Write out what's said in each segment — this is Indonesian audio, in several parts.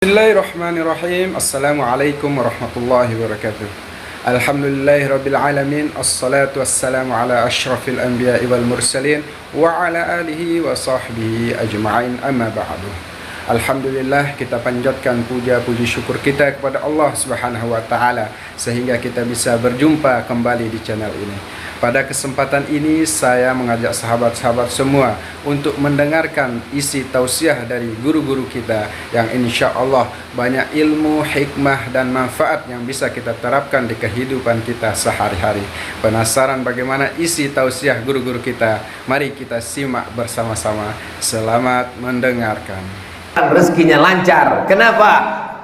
Bismillahirrahmanirrahim. Assalamualaikum warahmatullahi wabarakatuh. Alhamdulillahirabbil alamin. Assalatu wassalamu ala asyrafil anbiya'i wal mursalin wa ala alihi wa sahbihi ajma'in, amma ba'du. Alhamdulillah, kita panjatkan puja-puji syukur kita kepada Allah Subhanahu wa taala sehingga kita bisa berjumpa kembali di channel ini. Pada kesempatan ini saya mengajak sahabat-sahabat semua untuk mendengarkan isi tausiah dari guru-guru kita yang insya Allah banyak ilmu, hikmah dan manfaat yang bisa kita terapkan di kehidupan kita sehari-hari. Penasaran bagaimana isi tausiah guru-guru kita? Mari kita simak bersama-sama. Selamat mendengarkan. Rezekinya lancar. Kenapa?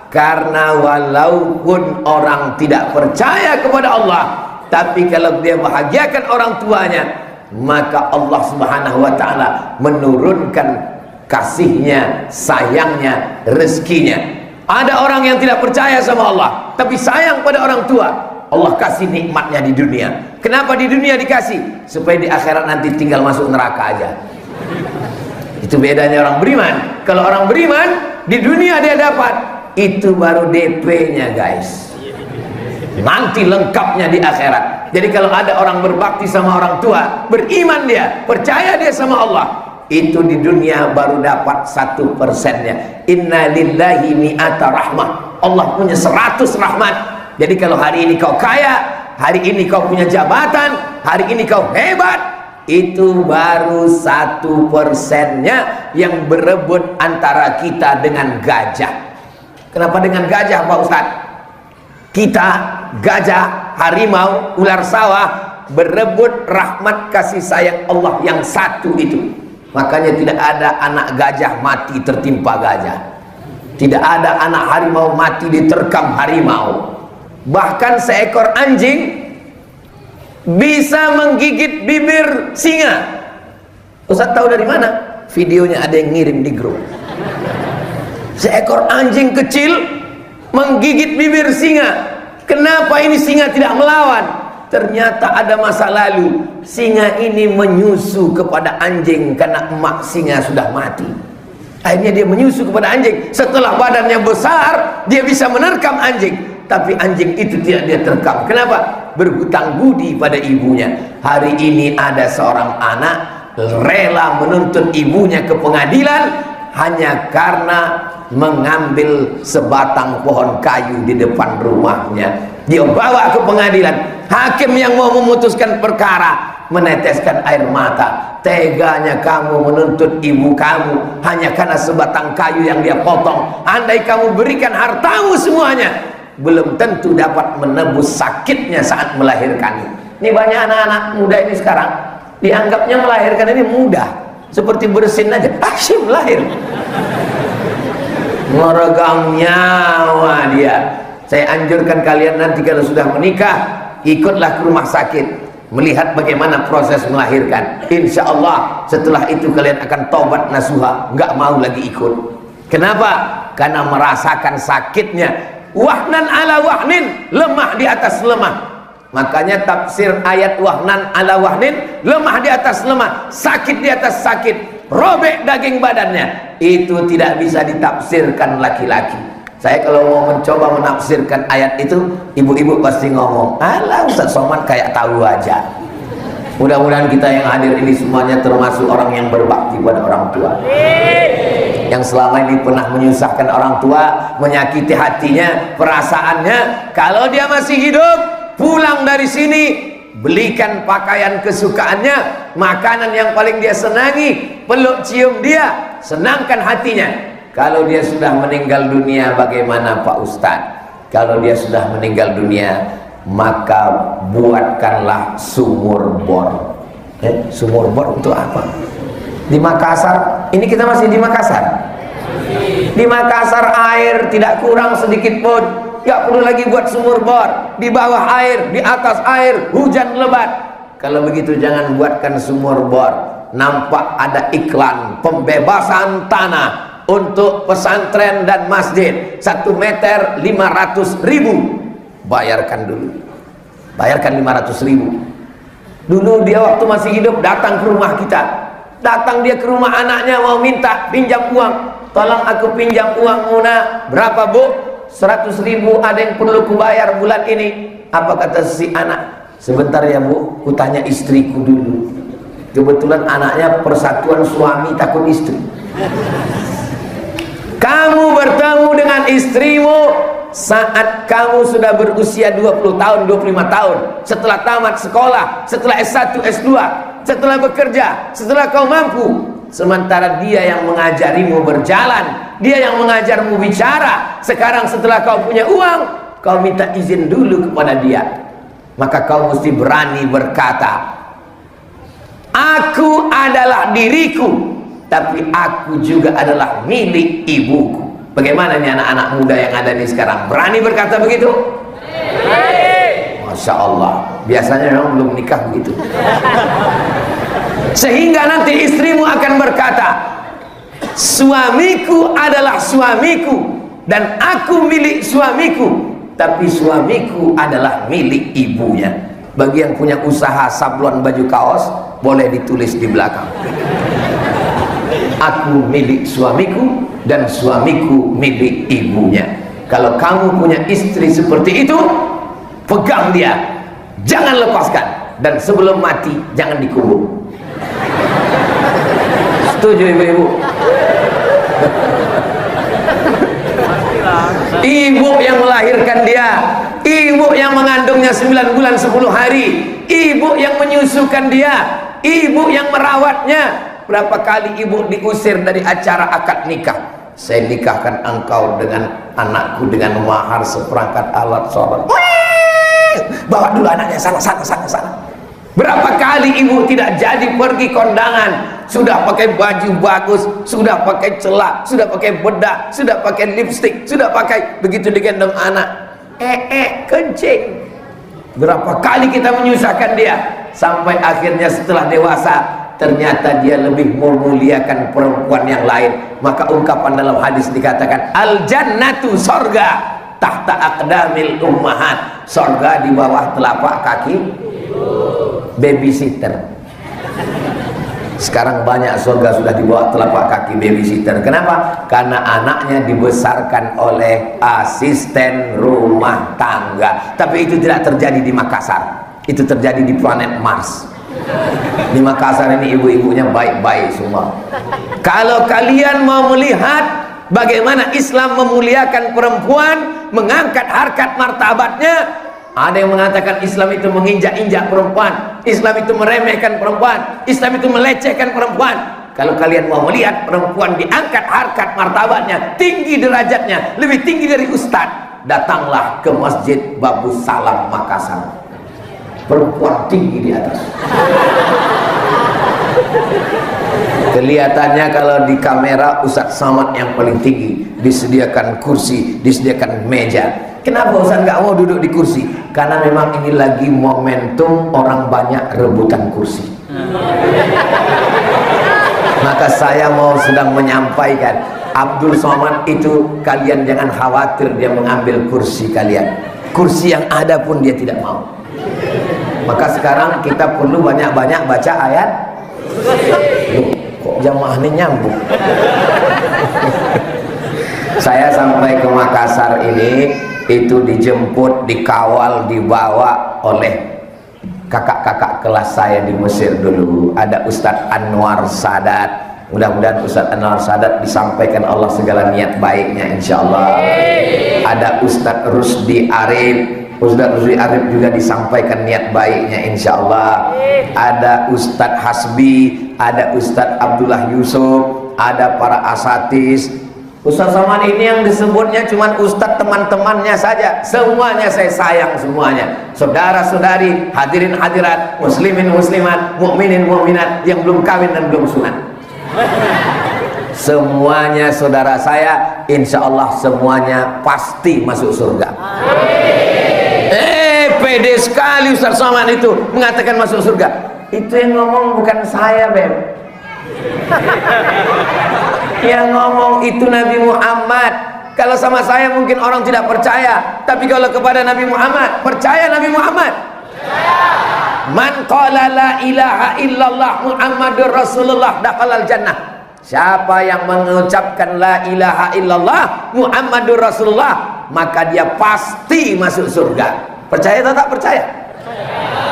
Karena walaupun orang tidak percaya kepada Allah, tapi kalau dia bahagiakan orang tuanya, maka Allah Subhanahu wa ta'ala menurunkan kasihnya, sayangnya, rezekinya. Ada orang yang tidak percaya sama Allah tapi sayang pada orang tua, Allah kasih nikmatnya di dunia. Kenapa di dunia dikasih? Supaya di akhirat nanti tinggal masuk neraka aja. Itu bedanya orang beriman. Kalau orang beriman di dunia dia dapat, itu baru DP-nya guys, nanti lengkapnya di akhirat. Jadi kalau ada orang berbakti sama orang tua, beriman dia, percaya dia sama Allah, itu di dunia baru dapat 1%-nya. Inna lillahi mi'ata rahmah. Allah punya 100 rahmat. Jadi kalau hari ini kau kaya, hari ini kau punya jabatan, hari ini kau hebat, itu baru 1%-nya yang berebut antara kita dengan gajah. Kenapa dengan gajah Pak Ustadz? Kita, gajah, harimau, ular sawah berebut rahmat kasih sayang Allah yang satu itu. Makanya tidak ada anak gajah mati tertimpa gajah, tidak ada anak harimau mati diterkam harimau. Bahkan seekor anjing bisa menggigit bibir singa. Ustaz tahu dari mana? Videonya ada yang ngirim di grup. Seekor anjing kecil menggigit bibir singa. Kenapa ini singa tidak melawan? Ternyata ada masa lalu singa ini menyusu kepada anjing karena emak singa sudah mati. Akhirnya dia menyusu kepada anjing. Setelah badannya besar, dia bisa menerkam anjing. Tapi anjing itu tidak dia terkam. Kenapa? Berhutang budi pada ibunya. Hari ini ada seorang anak rela menuntut ibunya ke pengadilan hanya karena mengambil sebatang pohon kayu di depan rumahnya. Dia bawa ke pengadilan. Hakim yang mau memutuskan perkara meneteskan air mata. Teganya kamu menuntut ibu kamu hanya karena sebatang kayu yang dia potong. Andai kamu berikan hartamu semuanya, belum tentu dapat menebus sakitnya saat melahirkan. Ini banyak anak-anak muda ini sekarang dianggapnya melahirkan ini mudah, seperti bersin aja. Asyik lahir, meregang nyawa dia. Saya anjurkan kalian nanti kalau sudah menikah, ikutlah ke rumah sakit, melihat bagaimana proses melahirkan. Insya Allah setelah itu kalian akan taubat nasuha, nggak mau lagi ikut. Kenapa? Karena merasakan sakitnya. Wahnan ala wahnin, lemah di atas lemah. Makanya tafsir ayat wahnan ala wahnin, lemah di atas lemah, sakit di atas sakit, robek daging badannya, itu tidak bisa ditafsirkan laki-laki. Saya kalau mau mencoba menafsirkan ayat itu, ibu-ibu pasti ngomong, alah Ustaz Somad kayak tahu aja. Mudah-mudahan kita yang hadir ini semuanya termasuk orang yang berbakti pada orang tua, yang selama ini pernah menyusahkan orang tua, menyakiti hatinya, perasaannya. Kalau dia masih hidup, pulang dari sini, belikan pakaian kesukaannya, makanan yang paling dia senangi, peluk cium dia, senangkan hatinya. Kalau dia sudah meninggal dunia, bagaimana Pak Ustadz? Kalau dia sudah meninggal dunia, maka buatkanlah sumur bor. Sumur bor untuk apa? Di Makassar, ini kita masih di Makassar. Di Makassar air tidak kurang sedikit pun, gak perlu lagi buat sumur bor. Di bawah air, di atas air, hujan lebat. Kalau begitu jangan buatkan sumur bor. Nampak ada iklan pembebasan tanah untuk pesantren dan masjid, 1 meter 500.000. Bayarkan dulu, bayarkan 500.000. Dulu dia waktu masih hidup datang ke rumah kita, datang dia ke rumah anaknya mau minta pinjam uang, tolong aku pinjam uang Muna. Berapa bu? 100.000 ada yang perlu kubayar bulan ini. Apa kata si anak? Sebentar ya bu, kutanya istriku dulu. Kebetulan anaknya persatuan suami takut istri. Kamu bertemu dengan istrimu saat kamu sudah berusia 20 tahun, 25 tahun, setelah tamat sekolah, setelah S1, S2, setelah bekerja, setelah kau mampu. Sementara dia yang mengajarimu berjalan, dia yang mengajarmu bicara. Sekarang setelah kau punya uang, kau minta izin dulu kepada dia. Maka kau mesti berani berkata, aku adalah diriku, tapi aku juga adalah milik ibuku. Bagaimana nih anak-anak muda yang ada nih sekarang? Berani berkata begitu? Masya Allah. Biasanya memang belum nikah begitu. Sehingga nanti istrimu akan berkata, suamiku adalah suamiku dan aku milik suamiku, tapi suamiku adalah milik ibunya. Bagi yang punya usaha sablon baju kaos, boleh ditulis di belakang, aku milik suamiku dan suamiku milik ibunya. Kalau kamu punya istri seperti itu, pegang dia, jangan lepaskan, dan sebelum mati jangan dikubur. Setuju ibu-ibu? Ibu yang melahirkan dia, ibu yang mengandungnya 9 bulan 10 hari, ibu yang menyusukan dia, ibu yang merawatnya. Berapa kali ibu diusir dari acara akad nikah? Saya nikahkan engkau dengan anakku dengan mahar seperangkat alat sholat. Bawa dulu anaknya sana. Berapa kali ibu tidak jadi pergi kondangan, sudah pakai baju bagus, sudah pakai celak, sudah pakai bedak, sudah pakai lipstik, sudah pakai, begitu digendong anak, kencing. Berapa kali kita menyusahkan dia, sampai akhirnya setelah dewasa, ternyata dia lebih memuliakan perempuan yang lain. Maka ungkapan dalam hadis dikatakan, al jannatu sorga tahta aqdamil ummahat, sorga di bawah telapak kaki babysitter. Sekarang banyak surga sudah di bawah telapak kaki babysitter. Kenapa? Karena anaknya dibesarkan oleh asisten rumah tangga. Tapi itu tidak terjadi di Makassar, itu terjadi di planet Mars. Di Makassar ini ibu-ibunya baik-baik semua. Kalau kalian mau melihat bagaimana Islam memuliakan perempuan, mengangkat harkat martabatnya, ada yang mengatakan Islam itu menginjak-injak perempuan, Islam itu meremehkan perempuan, Islam itu melecehkan perempuan. Kalau kalian mau melihat perempuan diangkat harkat martabatnya, tinggi derajatnya, lebih tinggi dari ustadz, datanglah ke Masjid Babu Salam Makassar. Perempuan tinggi di atas. Kelihatannya kalau di kamera Ustadz Samad yang paling tinggi, disediakan kursi, disediakan meja. Kenapa Ustadz nggak mau duduk di kursi? Karena memang ini lagi momentum orang banyak rebutan kursi. Maka saya mau sedang menyampaikan, Abdul Somad itu kalian jangan khawatir dia mengambil kursi kalian. Kursi yang ada pun dia tidak mau. Maka sekarang kita perlu banyak-banyak baca ayat. Loh, kok jamaah ini nyambung? Saya sampai ke Makassar ini, itu dijemput, dikawal, dibawa oleh kakak-kakak kelas saya di Mesir dulu. Ada Ustadz Anwar Sadat. Mudah-mudahan Ustadz Anwar Sadat disampaikan Allah segala niat baiknya insyaallah. Ada Ustadz Rusdi Arif. Ustadz Rusdi Arif juga disampaikan niat baiknya insyaallah. Ada Ustadz Hasbi, ada Ustadz Abdullah Yusuf, ada para asatis. Ustadz Somad ini yang disebutnya cuma Ustadz teman-temannya saja. Semuanya saya sayang semuanya. Saudara-saudari, hadirin hadirat, muslimin muslimat, mukminin mukminat yang belum kawin dan belum sunat. Semuanya saudara saya, insya Allah semuanya pasti masuk surga. Pede sekali Ustadz Somad itu mengatakan masuk surga. Itu yang ngomong bukan saya, Beb. Yang ngomong itu Nabi Muhammad. Kalau sama saya mungkin orang tidak percaya, tapi kalau kepada Nabi Muhammad, percaya Nabi Muhammad. Man qala la ilaha illallah Muhammadur Rasulullah dakhalal jannah. siapa yang mengucapkan la ilaha illallah Muhammadur Rasulullah, maka dia pasti masuk surga. Percaya atau tak percaya?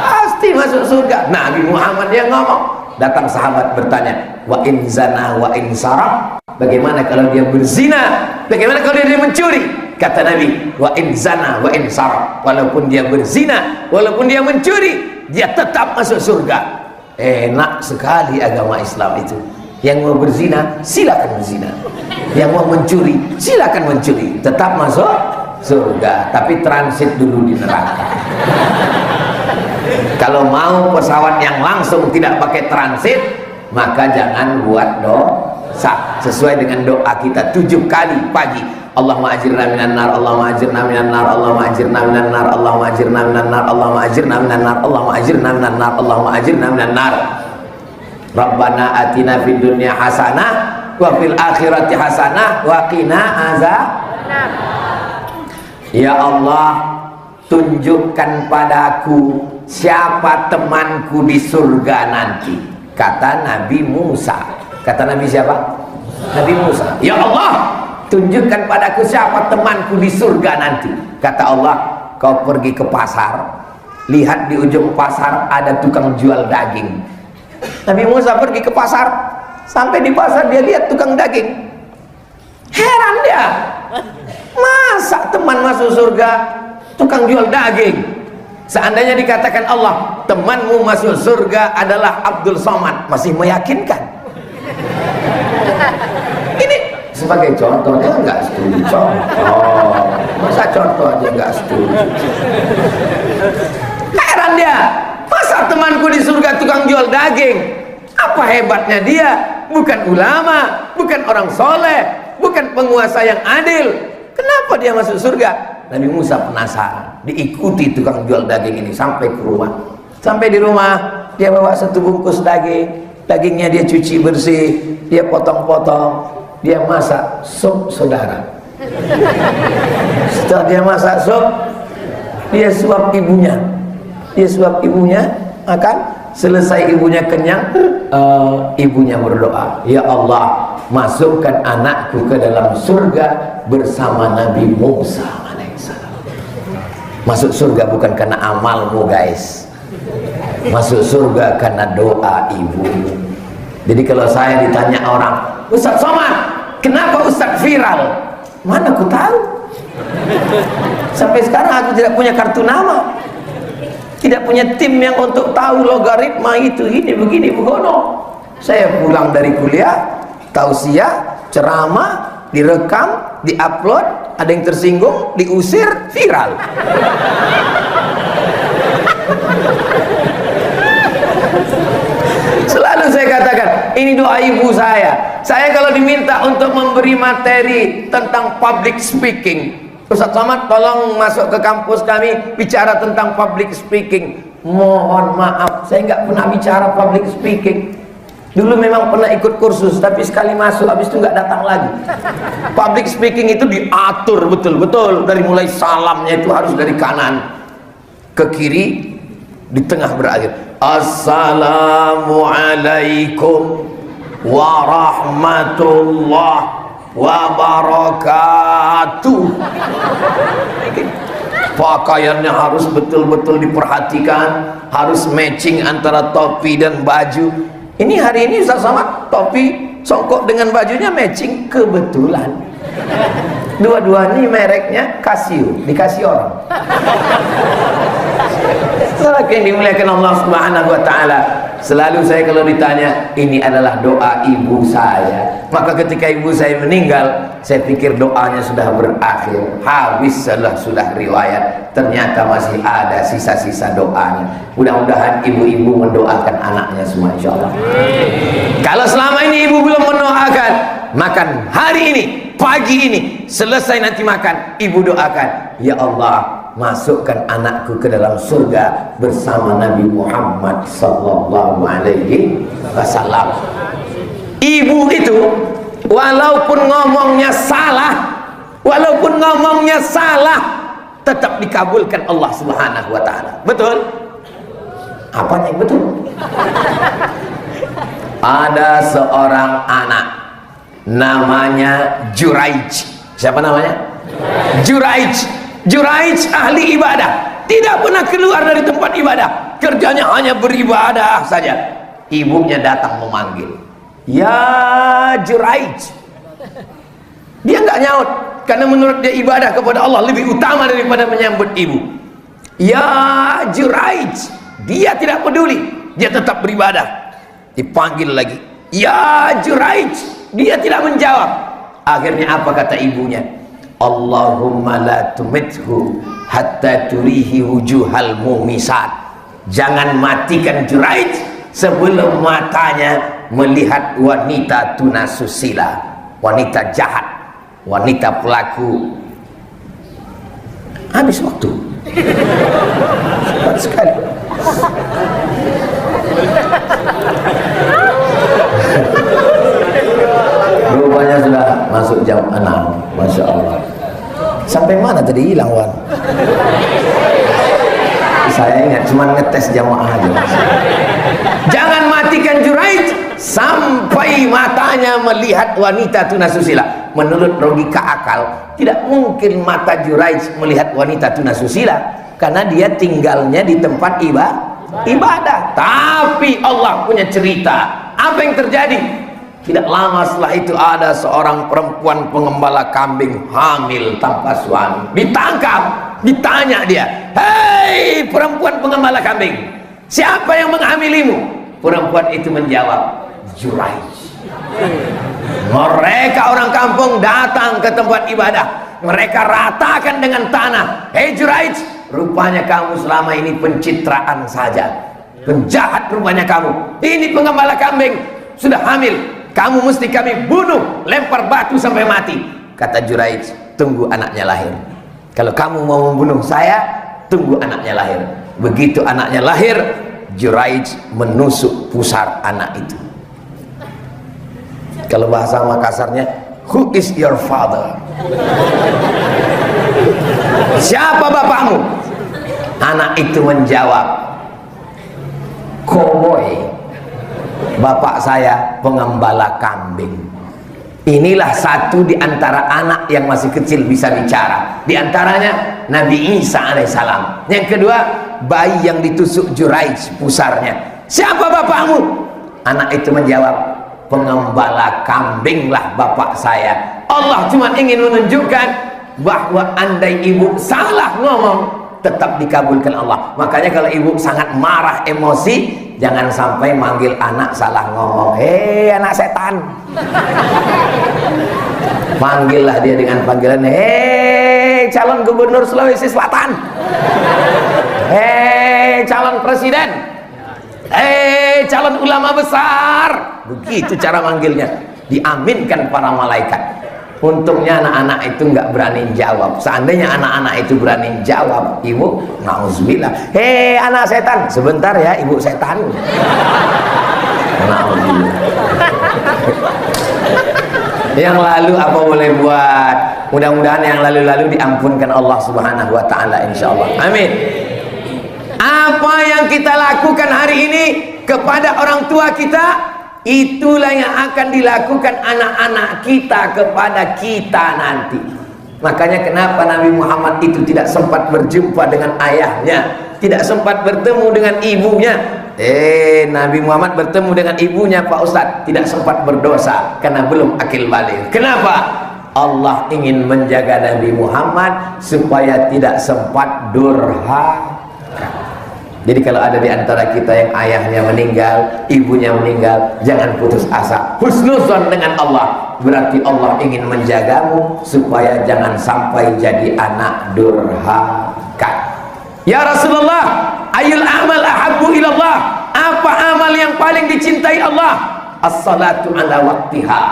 Pasti masuk surga. Nabi Muhammad yang ngomong. Datang sahabat bertanya, wa in zana wa in saraq, bagaimana kalau dia berzina, bagaimana kalau dia mencuri? Kata Nabi, wa in zana wa in saraq, walaupun dia berzina, walaupun dia mencuri, dia tetap masuk surga. Enak sekali agama Islam itu. Yang mau berzina, silakan berzina. Yang mau mencuri, silakan mencuri, tetap masuk surga, tapi transit dulu di neraka. Kalau mau pesawat yang langsung tidak pakai transit, maka jangan buat dosa. Sesuai dengan doa kita 7 kali pagi. Allahumma ajirna minan nar, Allahumma ajirna minan nar, Allahumma ajirna minan nar, Allahumma ajirna minan nar, Allahumma ajirna minan nar, Allahumma ajirna minan nar, Allahumma ajirna minan nar. Rabbana atina fid dunya hasanah wa fil akhirati hasanah wa qina azabannar. Ya Allah, tunjukkan padaku siapa temanku di surga nanti. Kata Nabi Musa. Kata Nabi siapa? Nabi Musa. Ya Allah, tunjukkan padaku siapa temanku di surga nanti. Kata Allah, kau pergi ke pasar, lihat di ujung pasar ada tukang jual daging. Nabi Musa pergi ke pasar, sampai di pasar dia lihat tukang daging. Heran dia, masa teman masuk surga tukang jual daging? Seandainya dikatakan Allah, temanmu masuk surga adalah Abdul Somad, masih meyakinkan. Ini sebagai contohnya enggak setuju. Contoh, masa contoh aja enggak setuju. Heran dia, masa temanku di surga tukang jual daging? Apa hebatnya dia? Bukan ulama, bukan orang soleh, bukan penguasa yang adil. Kenapa dia masuk surga? Nabi Musa penasaran, diikuti tukang jual daging ini sampai ke rumah. Sampai di rumah, dia bawa 1 bungkus daging. Dagingnya dia cuci bersih, dia potong-potong, dia masak sup, saudara. Setelah dia masak sup, dia suap ibunya. Dia suap ibunya, makan. Selesai ibunya kenyang, ibunya berdoa, ya Allah, masukkan anakku ke dalam surga bersama Nabi Musa alaihissalam. Masuk surga bukan karena amalmu guys, masuk surga karena doa ibu. Jadi kalau saya ditanya orang, Ustaz Somad, kenapa Ustaz viral? Mana aku tahu. Sampai sekarang aku tidak punya kartu nama, tidak punya tim yang untuk tahu logaritma itu, ini begini begono. Saya pulang dari kuliah, tausiah, ceramah, direkam, diupload, ada yang tersinggung, diusir, viral. Selalu saya katakan, ini doa ibu saya. Saya kalau diminta untuk memberi materi tentang public speaking, Ustaz Somad tolong masuk ke kampus kami bicara tentang public speaking. Mohon maaf, saya nggak pernah bicara public speaking. Dulu memang pernah ikut kursus, tapi sekali masuk habis itu nggak datang lagi. Public speaking itu diatur betul-betul, dari mulai salamnya itu harus dari kanan ke kiri, di tengah berakhir Assalamualaikum warahmatullahi wabarakatuh. Pakaiannya harus betul-betul diperhatikan, harus matching antara topi dan baju. Ini hari ini Ustaz Somad topi songkok dengan bajunya matching kebetulan. Dua-dua ini mereknya Casio, dikasih orang. Salah yang dimuliakan Allah Subhanahu wa taala. Selalu saya kalau ditanya, ini adalah doa ibu saya. Maka ketika ibu saya meninggal, saya pikir doanya sudah berakhir, habis sudah riwayat. Ternyata masih ada sisa-sisa doanya. Mudah-mudahan ibu-ibu mendoakan anaknya semua insyaallah. Kalau selama ini ibu belum mendoakan, makan hari ini, pagi ini, selesai nanti makan, ibu doakan, ya Allah, masukkan anakku ke dalam surga bersama Nabi Muhammad sallallahu alaihi wasallam. Ibu itu walaupun ngomongnya salah, tetap dikabulkan Allah Subhanahu wa taala. Betul? Apanya yang betul? Ada seorang anak namanya Juraij. Siapa namanya? Juraij. Juraij ahli ibadah, tidak pernah keluar dari tempat ibadah, kerjanya hanya beribadah saja. Ibunya datang memanggil, ya Juraij. Dia nggak nyaut, karena menurut dia ibadah kepada Allah lebih utama daripada menyambut ibu. Ya Juraij, dia tidak peduli, dia tetap beribadah. Dipanggil lagi, ya Juraij, dia tidak menjawab. Akhirnya apa kata ibunya? Allahumma la tumithu hatta turihi wujuhal mumisat. Jangan matikan Juraij sebelum matanya melihat wanita tunasusila, wanita jahat, wanita pelaku. Habis waktu. Cepat sekali. Rupanya sudah masuk jam 6. Masya Allah. Sampai mana tadi hilang, Wan? Saya ingat cuma ngetes jamaah aja. Jangan matikan Juraij sampai matanya melihat wanita tunasusila. Menurut logika akal, tidak mungkin mata Juraij melihat wanita tunasusila, karena dia tinggalnya di tempat ibadah. Tapi Allah punya cerita. Apa yang terjadi? Tidak lama setelah itu ada seorang perempuan pengembala kambing hamil tanpa suami. Ditangkap, ditanya dia, hei perempuan pengembala kambing, siapa yang menghamilimu? Perempuan itu menjawab, Juraij. Mereka orang kampung datang ke tempat ibadah, mereka ratakan dengan tanah. Hei Juraij, rupanya kamu selama ini pencitraan saja, penjahat rupanya kamu. Ini pengembala kambing sudah hamil, kamu mesti kami bunuh, lempar batu sampai mati. Kata Juraij, tunggu anaknya lahir. Kalau kamu mau membunuh saya, tunggu anaknya lahir. Begitu anaknya lahir, Juraij menusuk pusar anak itu. Kalau bahasa Makassarnya, who is your father? Siapa bapakmu? Anak itu menjawab, koboi. Bapak saya pengembala kambing. Inilah satu di antara anak yang masih kecil bisa bicara. Di antaranya Nabi Isa alaihissalam. Yang kedua, bayi yang ditusuk Juraij pusarnya. Siapa bapakmu? Anak itu menjawab, pengembala kambinglah bapak saya. Allah cuma ingin menunjukkan bahwa andai ibu salah ngomong, tetap dikabulkan Allah. Makanya kalau ibu sangat marah, emosi, jangan sampai manggil anak salah ngomong. Hei anak setan. Panggillah dia dengan panggilan, hei calon gubernur Sulawesi Selatan, hei calon presiden, hei calon ulama besar. Begitu cara manggilnya, diaminkan para malaikat. Untungnya anak-anak itu nggak berani jawab. Seandainya anak-anak itu berani jawab, ibu nauzubillah, hei anak setan, sebentar ya ibu setan. Nauzubillah. Yang lalu apa boleh buat. Mudah-mudahan yang lalu-lalu diampunkan Allah subhanahu wa ta'ala, insyaallah, amin. Apa yang kita lakukan hari ini kepada orang tua kita, itulah yang akan dilakukan anak-anak kita kepada kita nanti. Makanya kenapa Nabi Muhammad itu tidak sempat berjumpa dengan ayahnya, tidak sempat bertemu dengan ibunya. Nabi Muhammad bertemu dengan ibunya, Pak Ustadz, tidak sempat berdosa karena belum akil balik. Kenapa? Allah ingin menjaga Nabi Muhammad supaya tidak sempat durhaka. Jadi kalau ada di antara kita yang ayahnya meninggal, ibunya meninggal, jangan putus asa. Husnuzon dengan Allah. Berarti Allah ingin menjagamu supaya jangan sampai jadi anak durhaka. Ya Rasulullah, ayul amal ahabbu ilallah. Apa amal yang paling dicintai Allah? As-salatu ala waktiha.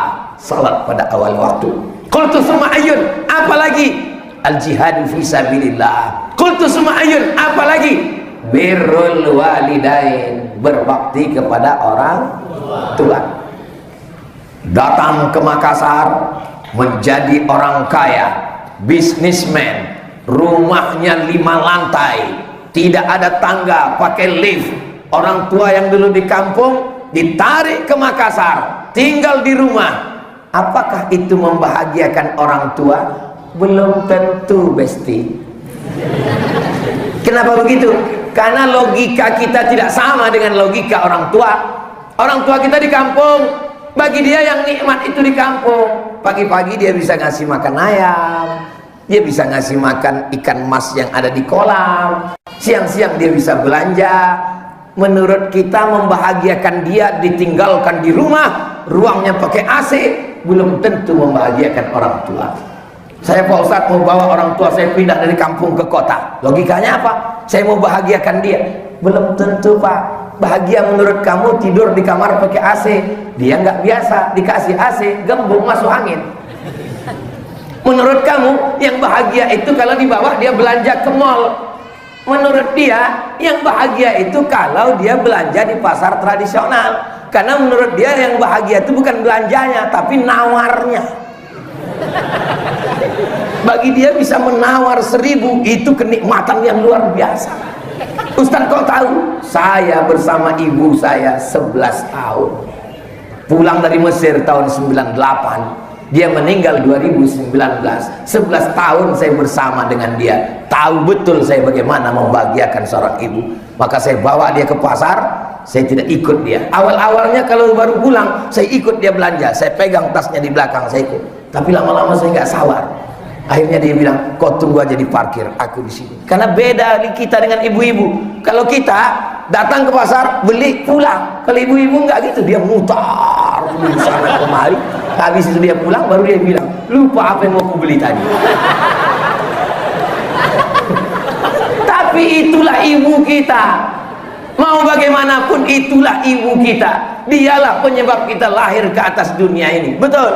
Salat pada awal waktu. Qultu summa ayun. Apalagi? Al-jihadu fi sabilillah. Qultu summa ayun. Apalagi? Birrul walidain, berbakti kepada orang tua. Datang ke Makassar, menjadi orang kaya, bisnismen, rumahnya 5 lantai, tidak ada tangga, pakai lift. Orang tua yang dulu di kampung ditarik ke Makassar, tinggal di rumah. Apakah itu membahagiakan orang tua? Belum tentu, Besti. Kenapa begitu? Karena logika kita tidak sama dengan logika orang tua. Orang tua kita di kampung, bagi dia yang nikmat itu di kampung. Pagi-pagi dia bisa ngasih makan ayam, dia bisa ngasih makan ikan mas yang ada di kolam, siang-siang dia bisa belanja. Menurut kita membahagiakan dia ditinggalkan di rumah, ruangnya pakai AC, belum tentu membahagiakan orang tua. Saya Pak Ustadz mau bawa orang tua saya pindah dari kampung ke kota, logikanya apa? Saya mau bahagiakan dia. Belum tentu, Pak. Bahagia menurut kamu tidur di kamar pakai AC, dia nggak biasa, dikasih AC gembung masuk angin. Menurut kamu yang bahagia itu kalau di bawah dia belanja ke mall. Menurut dia yang bahagia itu kalau dia belanja di pasar tradisional. Karena menurut dia yang bahagia itu bukan belanjanya tapi nawarnya. Bagi dia bisa menawar 1000 itu kenikmatan yang luar biasa. Ustaz, kau tahu saya bersama ibu saya 11 tahun pulang dari Mesir tahun 98, dia meninggal 2019. 11 tahun saya bersama dengan dia, tahu betul saya bagaimana membahagiakan seorang ibu. Maka saya bawa dia ke pasar, saya tidak ikut dia. Awal-awalnya kalau baru pulang saya ikut dia belanja, saya pegang tasnya di belakang, saya ikut. Tapi lama-lama saya nggak sabar. Akhirnya dia bilang, kau tunggu aja di parkir, aku di sini. Karena beda kita dengan ibu-ibu. Kalau kita datang ke pasar, beli, pulang. Kalau ibu-ibu nggak gitu, dia mutar di sana kemari. Habis itu dia pulang, baru dia bilang, lupa apa yang mau aku beli tadi. Tapi itulah ibu kita. Mau bagaimanapun itulah ibu kita. Dialah penyebab kita lahir ke atas dunia ini. Betul?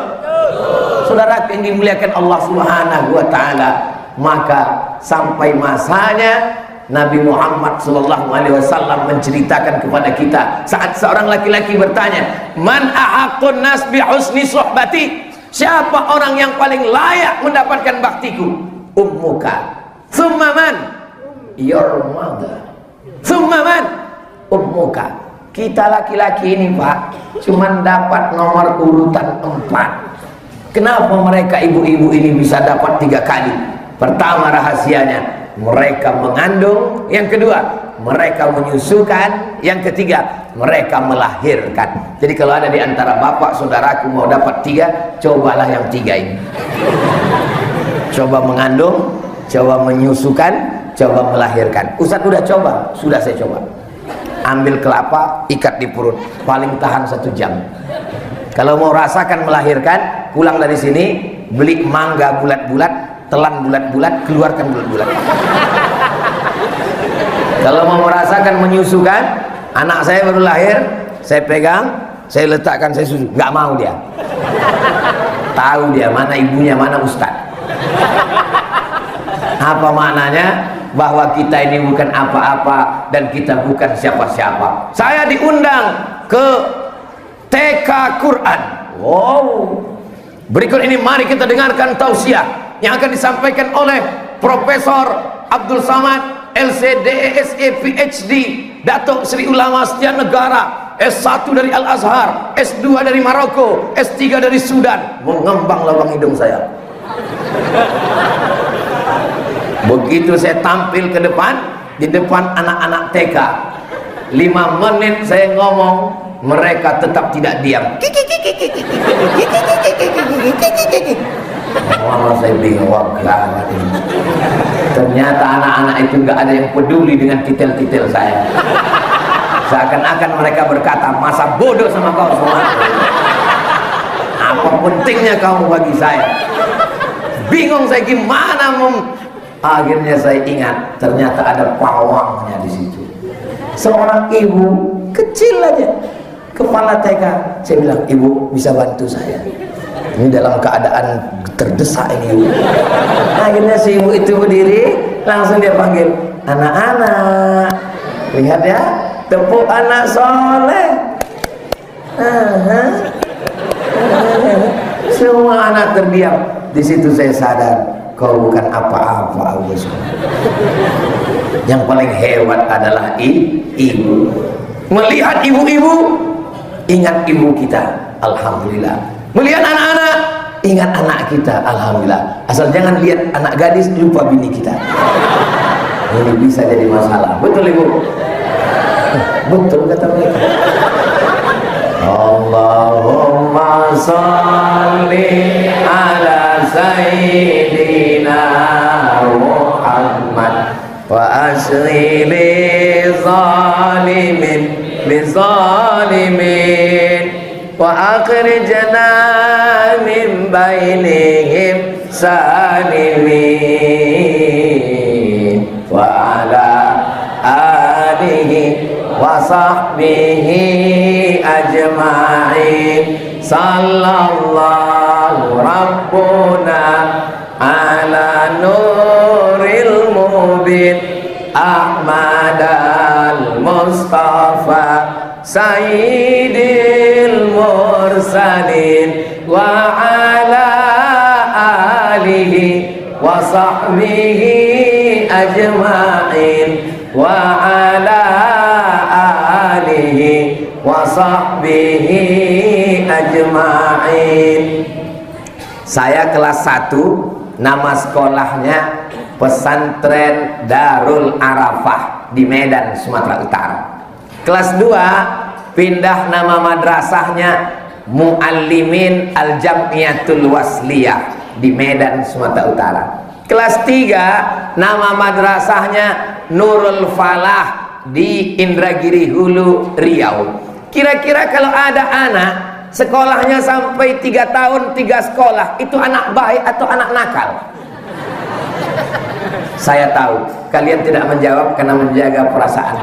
Saudara yang dimuliakan Allah Subhanahu wa taala, maka sampai masanya Nabi Muhammad sallallahu alaihi wasallam menceritakan kepada kita saat seorang laki-laki bertanya, "Man ahaqqun nas bi husni suhbati?" Siapa orang yang paling layak mendapatkan baktiku? Ummuka. Tsumma man? Your mother. Tsumma man? Ummuka. Kita laki-laki ini, Pak, cuman dapat nomor urutan 4. Kenapa mereka ibu-ibu ini bisa dapat 3 kali? Pertama, rahasianya mereka mengandung, yang kedua mereka menyusukan, yang ketiga mereka melahirkan. Jadi kalau ada di antara bapak saudaraku mau dapat 3, cobalah yang 3 ini. Coba mengandung, coba menyusukan, coba melahirkan. Ustaz udah coba? Sudah saya coba. Ambil kelapa, ikat di perut, paling tahan 1 jam. Kalau mau rasakan melahirkan, pulang dari sini, beli mangga bulat-bulat, telan bulat-bulat, keluarkan bulat-bulat. Kalau mau merasakan menyusukan, anak saya baru lahir, saya pegang, saya letakkan, saya susu. Nggak mau dia. Tahu dia mana ibunya, mana ustaz. Apa maknanya? Bahwa kita ini bukan apa-apa dan kita bukan siapa-siapa. Saya diundang ke TK Quran. Wow. Berikut ini mari kita dengarkan tausiah yang akan disampaikan oleh Profesor Abdul Samad LCDESE PhD, Datuk Seri Ulama Setia Negara, S1 dari Al-Azhar, S2 dari Maroko, S3 dari Sudan. Mengembang lubang hidung saya. Begitu saya tampil ke depan, di depan anak-anak TK, 5 menit saya ngomong, mereka tetap tidak diam. Wah, saya bingung, wah gawat ini. Ternyata anak-anak itu nggak ada yang peduli dengan titel-titel saya. Seakan-akan mereka berkata, masa bodoh sama kau semua. Apa pentingnya kamu bagi saya? Bingung saya gimana Akhirnya saya ingat, ternyata ada pawangnya di situ. Seorang ibu kecil aja, kepala TK. Saya bilang, ibu bisa bantu saya? Ini dalam keadaan terdesak ini, ibu. Akhirnya si ibu itu berdiri, langsung dia panggil, anak-anak, lihat ya, tepuk anak soleh. Semua anak terdiam. Di situ saya sadar, kau bukan apa-apa, Agus. Yang paling hebat adalah ibu. Melihat ibu-ibu, ingat ibu kita. Alhamdulillah. Melihat anak-anak, ingat anak kita, alhamdulillah. Asal jangan lihat anak gadis lupa bini kita. Ini bisa jadi masalah. Betul Ibu? Betul kata mereka. Allahumma sholli ala sayyidina Muhammad wa asli li zalimin bizalimin wa akhrijna min bainihim salimin wa ala alihi wa sahbihi ajma'in sallallahu rabbuna ala nuril mubin Ahmad al-Mustafa Sayyidil Mursalin wa ala alihi wa sahbihi ajma'in wa ala alihi wa sahbihi ajma'in. Saya kelas 1, nama sekolahnya Pesantren Darul Arafah di Medan, Sumatera Utara. Kelas 2 pindah nama madrasahnya Muallimin Al-Jam'iyatul Wasliyah di Medan, Sumatera Utara. Kelas 3 nama madrasahnya Nurul Falah di Indragiri Hulu, Riau. Kira-kira kalau ada anak sekolahnya sampai 3 tahun 3 sekolah, itu anak baik atau anak nakal? Saya tahu kalian tidak menjawab karena menjaga perasaan.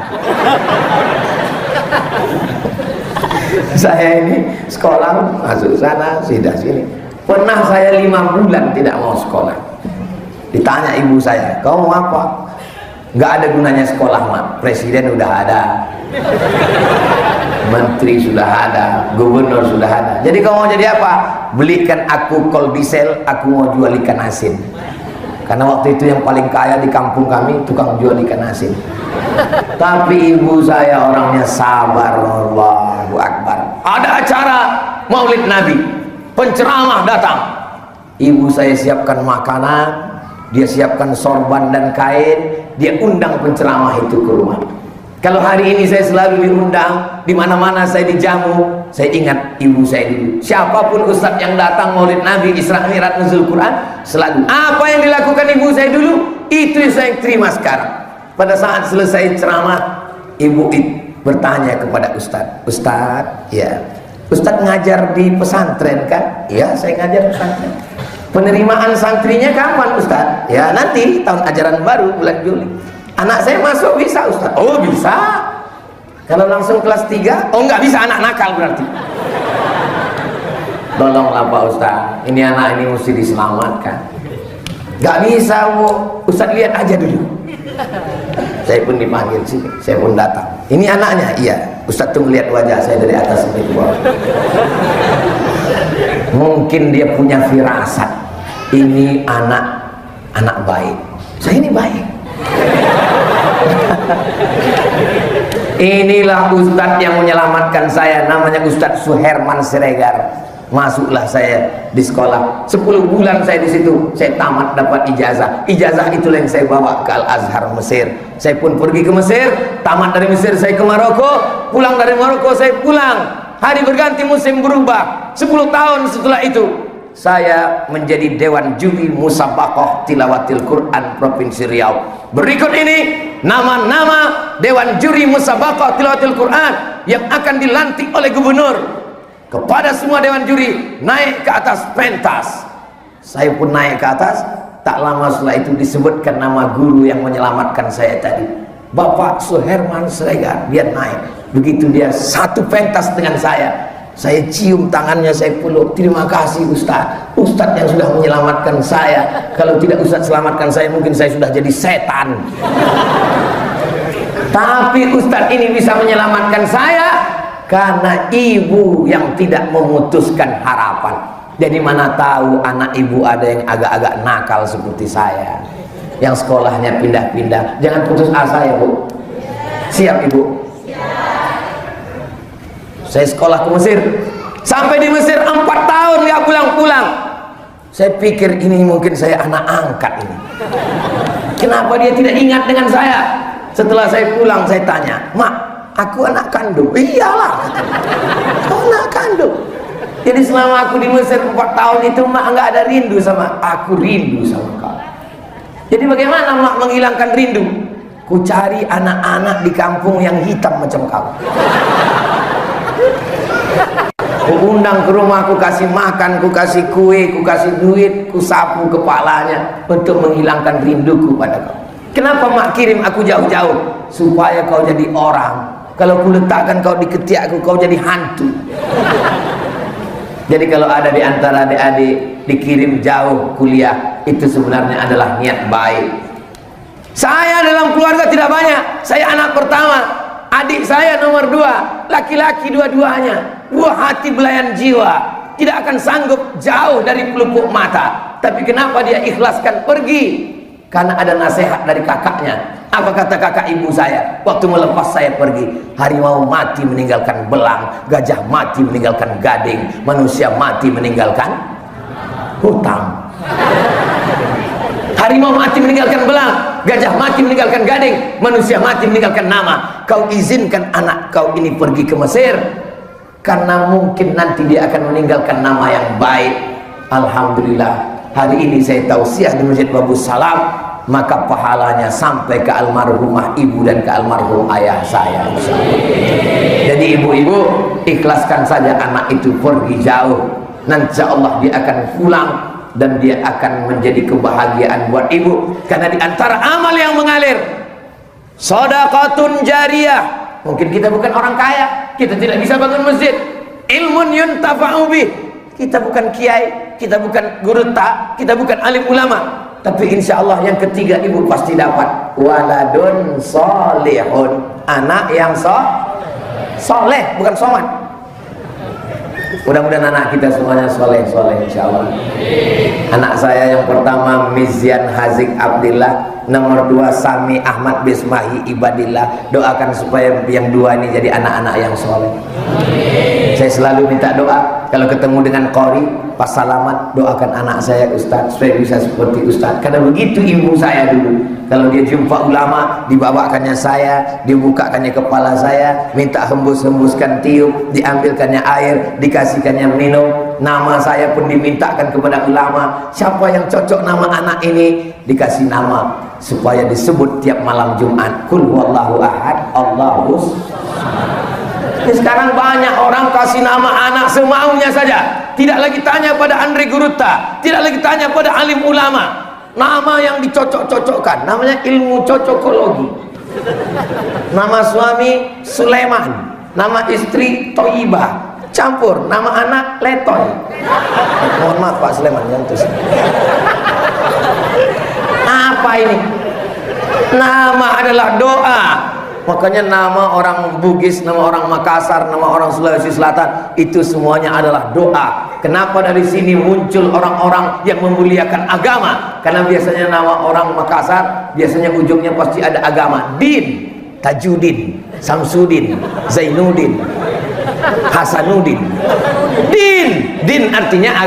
Saya ini sekolah masuk sana sidah sini. Pernah saya 5 bulan tidak mau sekolah. Ditanya ibu saya, kau mau apa? Nggak ada gunanya sekolah, Mak. Presiden udah ada, menteri sudah ada, gubernur sudah ada. Jadi kau mau jadi apa? Belikan aku kol diesel, aku mau jual ikan asin. Karena waktu itu yang paling kaya di kampung kami tukang jual ikan asin. Tapi ibu saya orangnya sabar. Allahu Akbar. Ada acara Maulid Nabi, penceramah datang, ibu saya siapkan makanan, dia siapkan sorban dan kain, dia undang penceramah itu ke rumah. Kalau hari ini saya selalu diundang, di mana-mana saya dijamu, saya ingat ibu saya dulu. Siapapun ustadz yang datang Maulid Nabi, Isra Mi'raj, Nuzul Quran, selalu apa yang dilakukan ibu saya dulu, itu yang saya terima sekarang. Pada saat selesai ceramah, ibu bertanya kepada ustadz, Ustadz, ya, ustadz ngajar di pesantren kan? Ya, saya ngajar pesantren. Penerimaan santrinya kapan Ustadz? Ya nanti tahun ajaran baru bulan Juli. Anak saya masuk bisa Ustadz? Oh bisa. Kalau langsung kelas 3? Oh nggak bisa, anak nakal berarti. Tolonglah Pak Ustadz, ini anak ini mesti diselamatkan. Nggak bisa Bu, Ustadz lihat aja dulu. Saya pun dipanggil sih, saya pun datang. Ini anaknya? Iya. Ustadz tuh melihat wajah saya dari atas sampai ke bawah. Mungkin dia punya firasat, ini anak baik. Saya ini baik. Inilah ustadz yang menyelamatkan saya, namanya Ustadz Suherman Siregar. Masuklah saya di sekolah, 10 bulan saya di situ, saya tamat dapat ijazah. Ijazah itulah yang saya bawa ke Al-Azhar Mesir. Saya pun pergi ke Mesir, tamat dari Mesir saya ke Maroko, pulang dari Maroko saya pulang. Hari berganti musim berubah. 10 tahun setelah itu saya menjadi Dewan Juri Musabaqah Tilawatil Quran Provinsi Riau. Berikut ini nama-nama Dewan Juri Musabaqah Tilawatil Quran yang akan dilantik oleh gubernur. Kepada semua Dewan Juri, naik ke atas pentas. Saya pun naik ke atas. Tak lama setelah itu disebutkan nama guru yang menyelamatkan saya tadi, Bapak Suherman Siregar. Dia naik. Begitu dia satu pentas dengan saya cium tangannya, saya peluk. Terima kasih Ustadz, Ustadz yang sudah menyelamatkan saya. Kalau tidak Ustadz selamatkan saya, mungkin saya sudah jadi setan. Tapi Ustadz ini bisa menyelamatkan saya karena ibu yang tidak memutuskan harapan. Jadi mana tahu anak ibu ada yang agak-agak nakal seperti saya, yang sekolahnya pindah-pindah. Jangan putus asa ya Bu. Siap Ibu? Saya sekolah ke Mesir, sampai di Mesir 4 tahun nggak pulang-pulang. Saya pikir ini mungkin saya anak angkat ini. Kenapa dia tidak ingat dengan saya? Setelah saya pulang saya tanya, "Mak, aku anak kandung." "Iyalah," "kau anak kandung." Jadi selama aku di Mesir 4 tahun itu, Mak nggak ada rindu sama aku, rindu sama kau. Jadi bagaimana Mak menghilangkan rindu? Ku cari anak-anak di kampung yang hitam macam kau. Ku undang ke rumah, ku kasih makan, ku kasih kue, ku kasih duit, ku sapu kepalanya untuk menghilangkan rinduku pada kau. Kenapa Mak kirim aku jauh-jauh? Supaya kau jadi orang. Kalau ku letakkan kau di ketiakku, kau jadi hantu. Jadi kalau ada di antara adik-adik dikirim jauh kuliah, itu sebenarnya adalah niat baik. Saya dalam keluarga tidak banyak. Saya anak pertama. Adik saya nomor 2, laki-laki dua-duanya. Buah hati belayan jiwa, tidak akan sanggup jauh dari pelupuk mata. Tapi kenapa dia ikhlaskan pergi? Karena ada nasihat dari kakaknya. Apa kata kakak ibu saya waktu melepas saya pergi? Harimau mati meninggalkan belang, gajah mati meninggalkan gading, manusia mati meninggalkan hutang. Harimau mati meninggalkan belang, gajah mati meninggalkan gading, manusia mati meninggalkan nama. Kau izinkan anak kau ini pergi ke Mesir karena mungkin nanti dia akan meninggalkan nama yang baik. Alhamdulillah, hari ini saya tausiah di Masjid Babus Salam, maka pahalanya sampai ke almarhumah ibu dan ke almarhum ayah saya. Jadi ibu-ibu, ikhlaskan saja anak itu pergi jauh, nanti Allah dia akan pulang dan dia akan menjadi kebahagiaan buat ibu. Karena di antara amal yang mengalir, sedekatun jariyah. Mungkin kita bukan orang kaya, kita tidak bisa bangun masjid. Ilmun yuntafa'u bih. Kita bukan kiai, kita bukan guru tak, kita bukan alim ulama. Tapi insya Allah yang ketiga ibu pasti dapat. Waladun solihun. Anak yang soleh, bukan somat. Mudah-mudahan anak kita semuanya soleh-soleh insya Allah. Anak saya yang pertama Mizyan Hazik Abdillah, nomor 2 Sami Ahmad Bismahi Ibadillah. Doakan supaya yang 2 ini jadi anak-anak yang soleh. Saya selalu minta doa kalau ketemu dengan qori pas salaman, doakan anak saya Ustadz supaya bisa seperti Ustadz. Karena begitu ibu saya dulu, kalau dia jumpa ulama, dibawakannya saya, dibukakannya kepala saya, minta hembus-hembuskan tiup, diambilkannya air, dikasihkannya minum. Nama saya pun dimintakan kepada ulama, siapa yang cocok nama anak ini, dikasih nama supaya disebut tiap malam Jumat, kul huwallahu ahad, Allahus. Sekarang banyak orang kasih nama anak semaunya saja, tidak lagi tanya pada Andre Guruta, tidak lagi tanya pada alim ulama. Nama yang dicocok-cocokkan namanya ilmu cocokologi. Nama suami Sulaiman, nama istri Toyibah, campur nama anak Letoy. Mohon maaf Pak Sulaiman, nyantus. Apa ini? Nama adalah doa. Makanya nama orang Bugis, nama orang Makassar, nama orang Sulawesi Selatan, itu semuanya adalah doa. Kenapa dari sini muncul orang-orang yang memuliakan agama? Karena biasanya nama orang Makassar, biasanya ujungnya pasti ada agama. Din, Tajudin, Samsudin, Zainuddin, Hasanuddin. Din artinya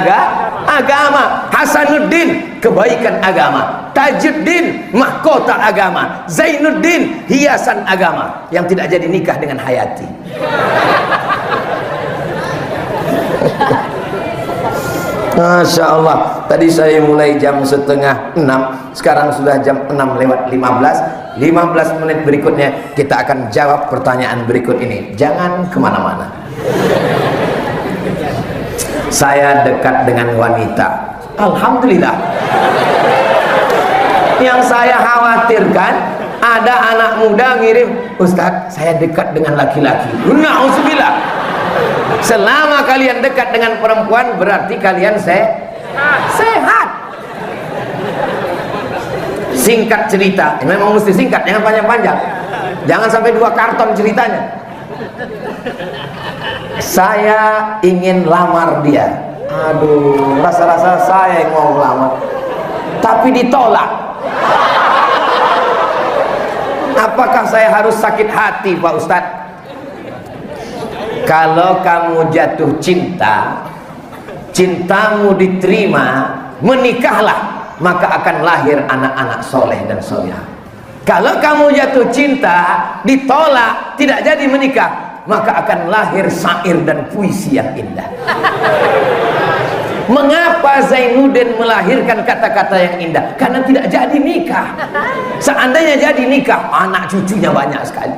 agama. Hasanuddin, kebaikan agama. Tajuddin, mahkota agama. Zainuddin, hiasan agama. Yang tidak jadi nikah dengan Hayati. Masya Allah. Tadi saya mulai jam 5:30, sekarang sudah jam 6:15. 15 menit berikutnya kita akan jawab pertanyaan berikut ini. Jangan kemana-mana. Saya dekat dengan wanita. Alhamdulillah. Yang saya khawatirkan, ada anak muda ngirim, Ustadz saya dekat dengan laki-laki. Na'udzubillah. Selama kalian dekat dengan perempuan, berarti kalian sehat. Singkat cerita, memang mesti singkat, jangan panjang-panjang. Jangan sampai 2 karton ceritanya. Saya ingin lamar dia. Aduh, rasa-rasa saya yang mau lamar, tapi ditolak. Apakah saya harus sakit hati Pak Ustadz? Kalau kamu jatuh cinta, cintamu diterima, menikahlah, maka akan lahir anak-anak soleh dan solehah. Kalau kamu jatuh cinta, ditolak, tidak jadi menikah, maka akan lahir syair dan puisi yang indah. Mengapa Zainuddin melahirkan kata-kata yang indah? Karena tidak jadi nikah. Seandainya jadi nikah, anak cucunya banyak sekali.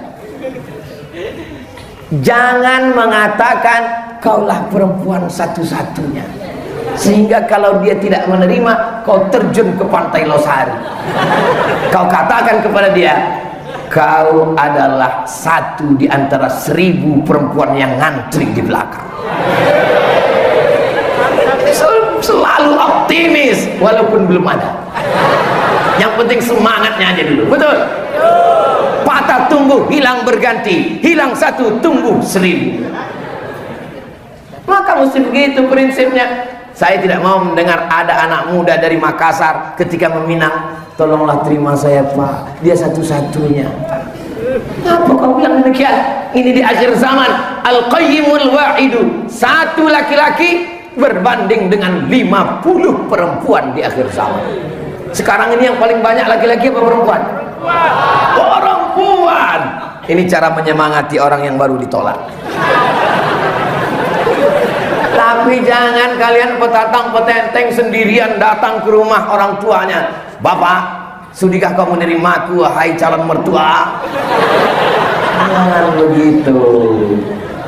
Jangan mengatakan kaulah perempuan satu-satunya, sehingga kalau dia tidak menerima, kau terjun ke pantai Losari. Kau katakan kepada dia, kau adalah satu di antara 1000 perempuan yang ngantri di belakang. Selalu optimis walaupun belum ada. Yang penting semangatnya aja dulu. Betul? Patah tumbuh, hilang berganti. Hilang satu, tumbuh 1000. Maka mesti begitu prinsipnya. Saya tidak mau mendengar ada anak muda dari Makassar ketika meminang, tolonglah terima saya Pak, dia satu-satunya. Apa kau bilang demikian? Ini di akhir zaman. Al-Qayyimul Wa'idu, satu laki-laki berbanding dengan 50 perempuan di akhir zaman. Sekarang ini yang paling banyak laki-laki apa perempuan? Perempuan. Ini cara menyemangati orang yang baru ditolak. Tapi jangan kalian petatang petenteng sendirian datang ke rumah orang tuanya. Bapak, sudikah kau menerimaku wahai calon mertua? Jangan begitu.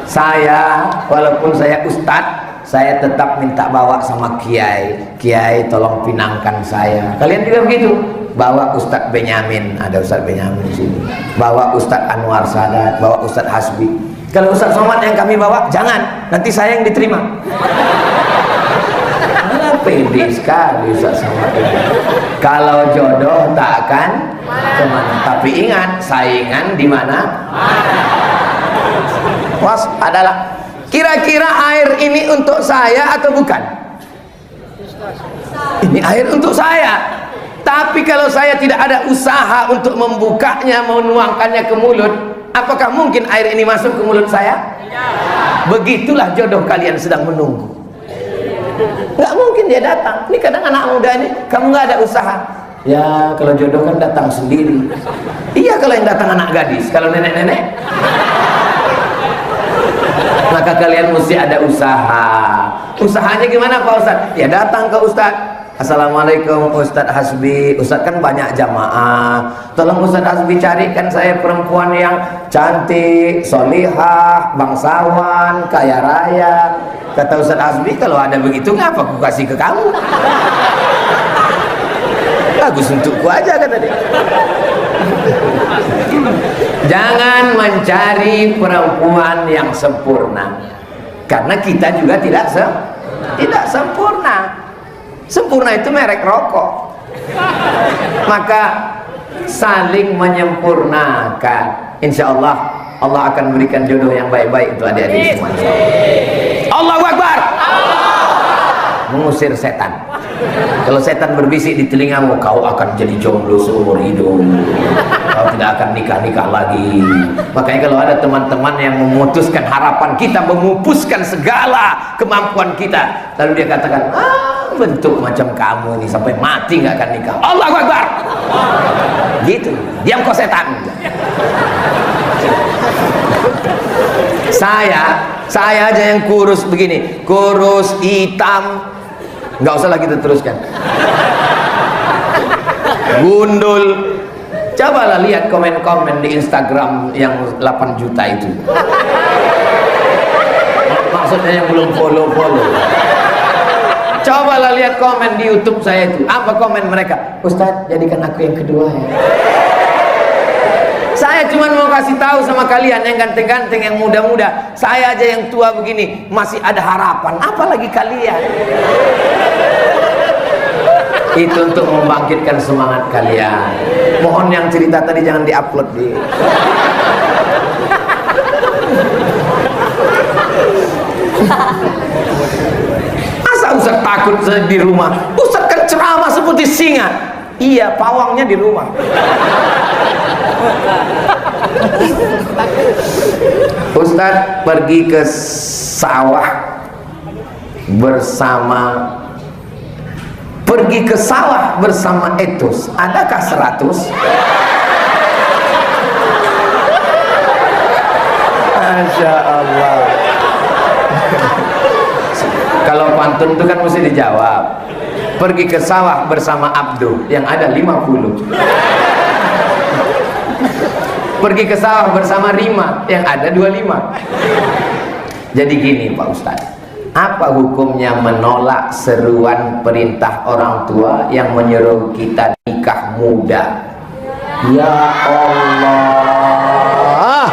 Saya, walaupun saya ustadz, saya tetap minta bawa sama kiai. Kiai tolong pinangkan saya. Kalian juga begitu? Bawa Ustadz Benyamin, ada Ustadz Benyamin di sini. Bawa Ustadz Anwar Sadat, bawa Ustadz Hasbi. Kalau Ustadz Somad yang kami bawa, jangan, nanti saya yang diterima. Pede sekali Ustadz Somad. Kalau jodoh tak akan kemana. Tapi ingat, saingan di mana? Was adalah. Kira-kira air ini untuk saya atau bukan? Ini air untuk saya. Tapi kalau saya tidak ada usaha untuk membukanya, menuangkannya ke mulut, apakah mungkin air ini masuk ke mulut saya? Begitulah jodoh kalian sedang menunggu. Nggak mungkin dia datang. Ini kadang anak muda ini, kamu nggak ada usaha. Ya kalau jodoh kan datang sendiri. Iya kalau yang datang anak gadis. Kalau nenek-nenek, maka kalian mesti ada usaha. Usahanya gimana Pak Ustadz? Ya datang ke Ustadz. Assalamualaikum Ustadz Hasbi. Ustadz kan banyak jamaah. Tolong Ustadz Hasbi carikan saya perempuan yang cantik, solihah, bangsawan, kaya raya. Kata Ustadz Hasbi, kalau ada begitu ngapa aku kasih ke kamu? Bagus untukku aja kata dia. Jangan mencari perempuan yang sempurna, karena kita juga tidak sempurna. Sempurna itu merek rokok. Maka saling menyempurnakan. Insya Allah Allah akan memberikan jodoh yang baik-baik untuk adik-adik semua. Allahu Akbar. Mengusir setan. Kalau setan berbisik di telingamu, kau akan jadi jomblo seumur hidup, kau tidak akan nikah-nikah lagi. Makanya kalau ada teman-teman yang memutuskan harapan kita, memupuskan segala kemampuan kita, lalu dia katakan, bentuk macam kamu ini sampai mati nggak akan nikah. Allahu Akbar. Gitu, diam kau setan. Saya aja yang kurus begini, kurus hitam, nggak usah lagi kita teruskan. Gundul. Cobalah lihat komen-komen di Instagram yang 8 juta itu. Maksudnya yang belum follow. Cobalah lihat komen di YouTube saya itu. Apa komen mereka? Ustadz, jadikan aku yang kedua ya. Saya cuma mau kasih tahu sama kalian yang ganteng-ganteng, yang muda-muda. Saya aja yang tua begini masih ada harapan, apalagi kalian. Itu untuk membangkitkan semangat kalian. Mohon yang cerita tadi jangan diupload di. Masa Ustaz takut di rumah? Ustaz kan ceramah seperti singa. Iya, pawangnya di rumah. Ustaz pergi ke sawah bersama Pergi ke sawah bersama etos, adakah 100? Masya Allah. Kalau pantun itu kan mesti dijawab. Pergi ke sawah bersama Abdul, yang ada 50. Pergi ke sawah bersama Rima, yang ada 25. Jadi gini Pak Ustadz, apa hukumnya menolak seruan perintah orang tua yang menyuruh kita nikah muda? Ya Allah,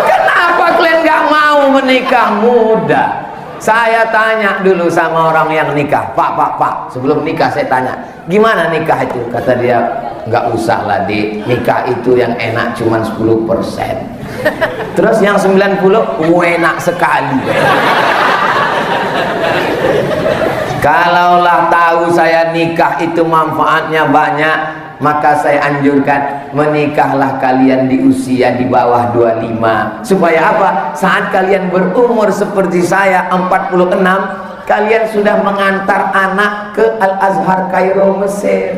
kenapa kalian gak mau menikah muda? Saya tanya dulu sama orang yang nikah, Pak, sebelum nikah saya tanya, gimana nikah itu? Kata dia, nggak usah lah Dik, nikah itu yang enak cuma 10%. Terus yang 90 enak sekali. Kalaulah tahu saya nikah itu manfaatnya banyak, maka saya anjurkan menikahlah kalian di usia di bawah 25. Supaya apa? Saat kalian berumur seperti saya 46, kalian sudah mengantar anak ke Al-Azhar Kairo Mesir.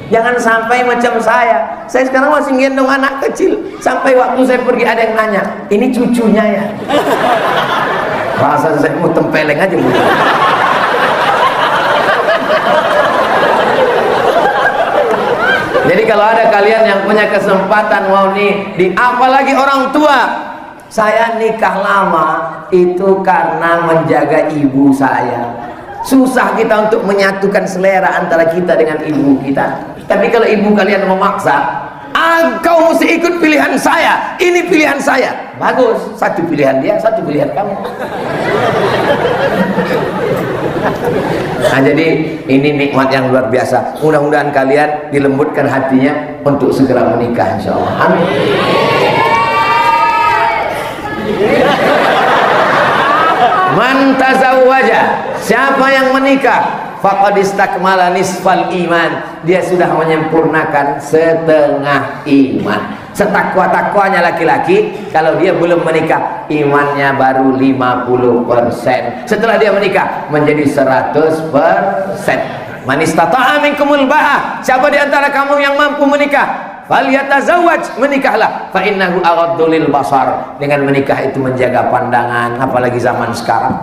Jangan sampai macam saya sekarang masih gendong anak kecil, sampai waktu saya pergi ada yang nanya, ini cucunya ya? Rasa saya mau tempeleng aja Bu. Jadi kalau ada kalian yang punya kesempatan mau nih, apalagi orang tua, saya nikah lama itu karena menjaga ibu saya. Susah kita untuk menyatukan selera antara kita dengan ibu kita. Tapi kalau ibu kalian memaksa, kau mesti ikut pilihan saya, ini pilihan saya, bagus, satu pilihan dia, satu pilihan kamu. Nah jadi ini nikmat yang luar biasa. Mudah-mudahan kalian dilembutkan hatinya untuk segera menikah, insya Allah. Amin. Man tazawwaja, siapa yang menikah, faqad istakmala nisfal iman, dia sudah menyempurnakan setengah iman. Setakwa-takwanya laki-laki, kalau dia belum menikah, imannya baru 50%. Setelah dia menikah, menjadi 100%. Man istata'a minkumul ba'a, siapa di antara kamu yang mampu menikah, falyatazawwaj, menikahlah, fa innahu aghaddu lil basar. Dengan menikah itu menjaga pandangan, apalagi zaman sekarang.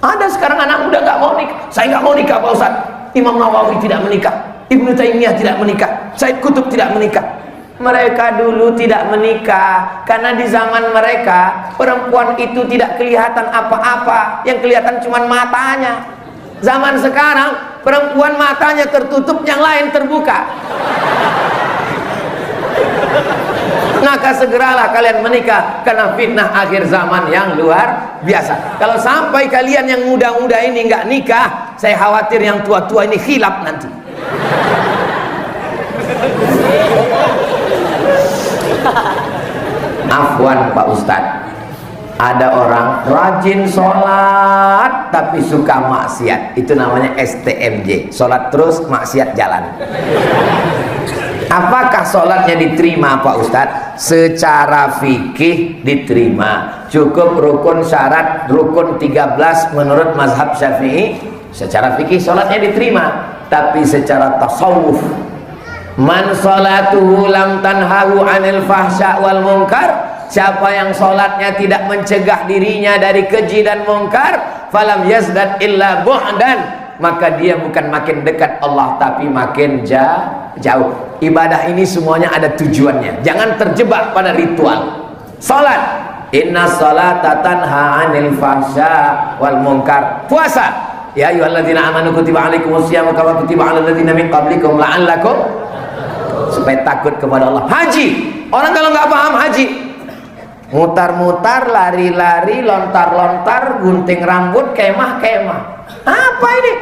Ada sekarang anak muda nggak mau nikah. Saya nggak mau nikah Pak Ustaz. Imam Nawawi tidak menikah, Ibnu Taimiyah tidak menikah, Said Qutb tidak menikah. Mereka dulu tidak menikah karena di zaman mereka perempuan itu tidak kelihatan apa-apa, yang kelihatan cuma matanya. Zaman sekarang perempuan matanya tertutup, yang lain terbuka. Maka segeralah kalian menikah, karena fitnah akhir zaman yang luar biasa. Kalau sampai kalian yang muda-muda ini nggak nikah, saya khawatir yang tua-tua ini khilaf nanti. Afwan Pak Ustadz, ada orang rajin sholat tapi suka maksiat, itu namanya STMJ, sholat terus maksiat jalan. Apakah sholatnya diterima Pak Ustadz? Secara fikih diterima, cukup rukun syarat, rukun 13 menurut mazhab Syafi'i. Secara fikih sholatnya diterima, tapi secara tasawuf, man sholatuhu lam tanhahu anil fahsya wal munkar, siapa yang sholatnya tidak mencegah dirinya dari keji dan munkar, falam yazdad illa bu'dan, maka dia bukan makin dekat Allah tapi makin jauh. Ibadah ini semuanya ada tujuannya, jangan terjebak pada ritual. Salat, inna salata tanha 'anil fahsya wal munkar. Puasa, ya ayyuhalladzina amanu kutiba 'alaikumusyamu kama kutiba 'alal ladzina min qablikum la'allakum, supaya takut kepada Allah. Haji, orang kalau nggak paham haji, mutar-mutar, lari-lari, lontar-lontar, gunting rambut, kemah-kemah. Apa ini?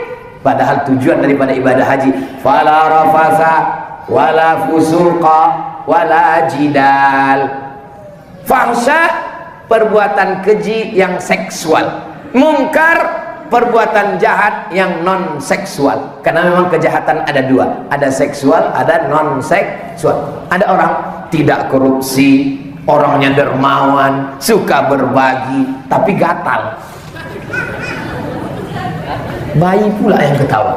Padahal tujuan daripada ibadah haji, fala rafasa wala fusuqa wala jidal. Fahsya, perbuatan keji yang seksual. Mungkar, perbuatan jahat yang non seksual. Karena memang kejahatan ada dua, ada seksual, ada non seksual. Ada orang tidak korupsi, orangnya dermawan, suka berbagi, tapi gatal. Bayi pula yang ketawa.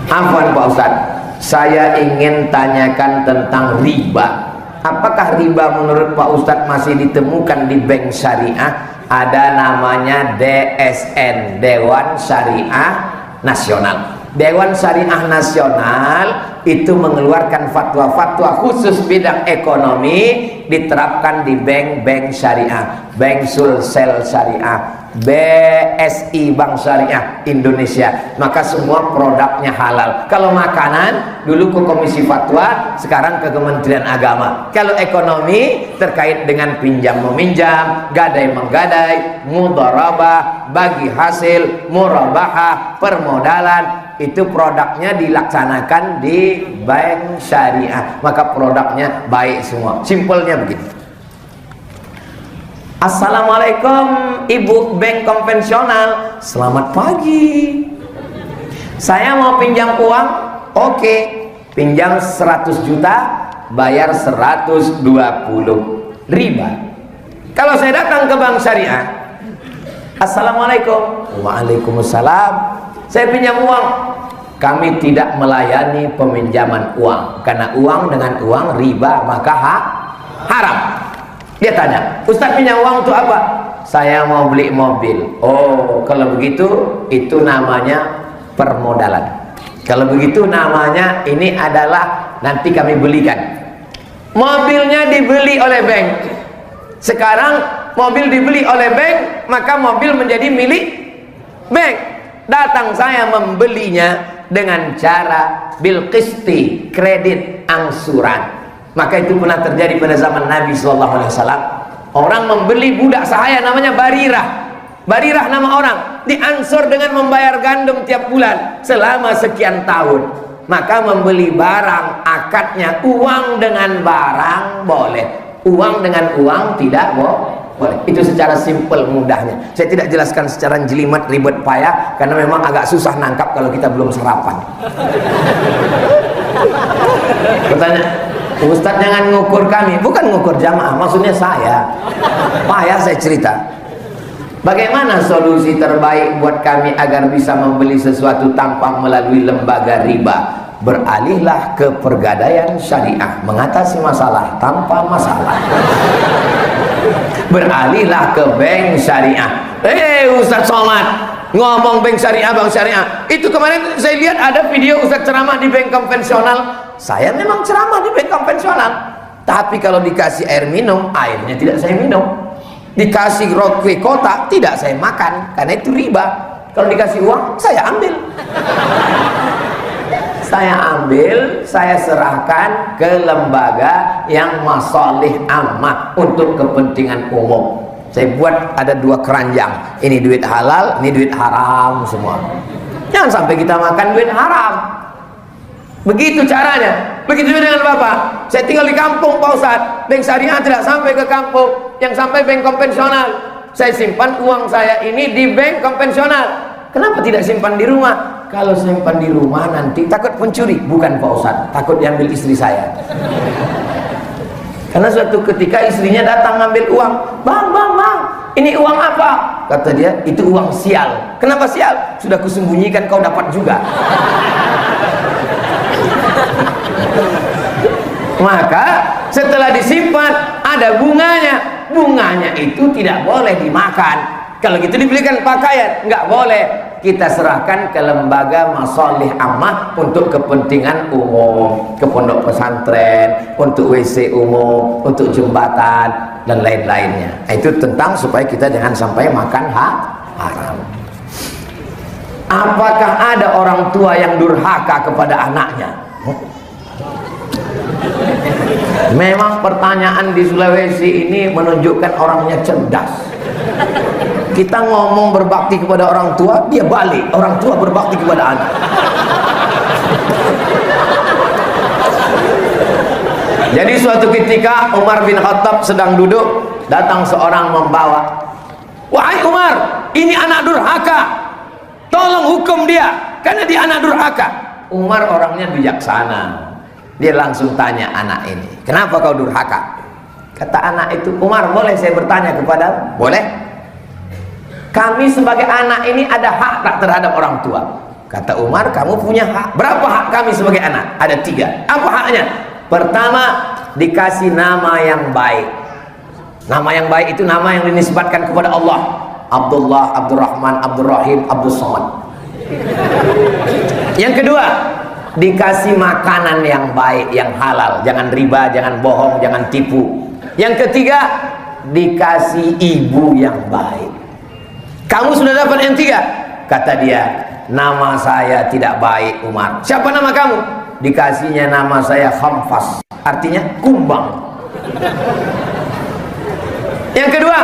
Afwan Pak Ustadz, saya ingin tanyakan tentang riba. Apakah riba menurut Pak Ustadz masih ditemukan di bank syariah? Ada namanya DSN, Dewan Syariah Nasional. Dewan Syariah Nasional itu mengeluarkan fatwa-fatwa khusus bidang ekonomi, diterapkan di bank-bank syariah, Bank Sulsel Syariah, BSI Bank Syariah Indonesia. Maka semua produknya halal. Kalau makanan dulu ke Komisi Fatwa, sekarang ke Kementerian Agama. Kalau ekonomi terkait dengan pinjam meminjam, gadai menggadai, mudharabah, bagi hasil, murabahah, permodalan, itu produknya dilaksanakan di bank syariah. Maka produknya baik semua. Simpelnya begitu. Assalamualaikum Ibu bank konvensional. Selamat pagi. Saya mau pinjam uang. Oke, pinjam 100 juta, bayar 120 riba. Kalau saya datang ke bank syariah, Assalamualaikum. Waalaikumsalam. Saya pinjam uang. Kami tidak melayani peminjaman uang, karena uang dengan uang riba maka haram. Dia tanya, Ustaz pinjam uang untuk apa? Saya mau beli mobil. Oh, kalau begitu itu namanya permodalan. Kalau begitu namanya ini adalah nanti kami belikan. Mobilnya dibeli oleh bank. Sekarang mobil dibeli oleh bank, maka mobil menjadi milik bank. Datang saya membelinya dengan cara bil qisti, kredit angsuran. Maka itu pernah terjadi pada zaman Nabi SAW. Orang membeli budak sahaya namanya Barirah. Barirah nama orang, diansur dengan membayar gandum tiap bulan selama sekian tahun. Maka membeli barang, akadnya uang dengan barang boleh, uang dengan uang tidak boleh. Itu secara simpel mudahnya. Saya tidak jelaskan secara jelimet ribet payah, karena memang agak susah nangkap kalau kita belum sarapan. Bertanya, Ustadz jangan ngukur kami. Bukan ngukur jamaah, maksudnya saya. Payah saya cerita. Bagaimana solusi terbaik buat kami agar bisa membeli sesuatu tanpa melalui lembaga riba? Beralihlah ke pergadaian syariah, mengatasi masalah tanpa masalah. Beralihlah ke bank syariah. Ustadz Somad ngomong bank syariah, bank syariah. Itu kemarin saya lihat ada video Ustadz ceramah di bank konvensional. Saya memang ceramah di bank konvensional, tapi kalau dikasih air minum, airnya tidak saya minum. Dikasih roti kotak, tidak saya makan, karena itu riba. Kalau dikasih uang, saya ambil. Saya ambil, saya serahkan ke lembaga yang masalih amat untuk kepentingan umum. Saya buat ada 2 keranjang. Ini duit halal, ini duit haram semua. Jangan sampai kita makan duit haram. Begitu caranya. Begitu juga dengan Bapak. Saya tinggal di kampung Pak Ustadz. Bank syariah tidak sampai ke kampung, yang sampai bank konvensional. Saya simpan uang saya ini di bank konvensional. Kenapa tidak simpan di rumah? Kalau simpan di rumah nanti takut pencuri. Bukan Pak Ustadz, takut diambil istri saya. Karena suatu ketika istrinya datang ngambil uang. Bang, ini uang apa? Kata dia, itu uang sial. Kenapa sial? Sudah kusembunyikan, kau dapat juga. Maka setelah disimpan ada bunganya. Bunganya itu tidak boleh dimakan. Kalau gitu dibelikan pakaian, nggak boleh. Kita serahkan ke lembaga masalih ammah untuk kepentingan umum, ke pondok pesantren, untuk WC umum, untuk jembatan dan lain-lainnya. Itu tentang supaya kita jangan sampai makan haram. Apakah ada orang tua yang durhaka kepada anaknya? Memang pertanyaan di Sulawesi ini menunjukkan orangnya cerdas. Kita ngomong berbakti kepada orang tua, dia balik, orang tua berbakti kepada anak. Jadi suatu ketika Umar bin Khattab sedang duduk, datang seorang membawa, "Wahai Umar, ini anak durhaka, tolong hukum dia, karena dia anak durhaka." Umar orangnya bijaksana. Dia langsung tanya anak ini, "Kenapa kau durhaka?" Kata anak itu, "Umar, boleh saya bertanya kepadamu?" "Boleh." kami sebagai anak ini ada hak tak terhadap orang tua? Kata Umar, kamu punya hak. Berapa hak kami sebagai anak? Ada 3. Apa haknya? Pertama, dikasih nama yang baik. Nama yang baik itu nama yang dinisbatkan kepada Allah. Abdullah, Abdurrahman, Abdurrahim, Abdul Somad. Yang kedua, dikasih makanan yang baik, yang halal. Jangan riba, jangan bohong, jangan tipu. Yang ketiga, dikasih ibu yang baik. Kamu sudah dapat yang 3. Kata dia, nama saya tidak baik Umar. Siapa nama kamu? Dikasihnya nama saya Khamfas, artinya kumbang. Yang kedua,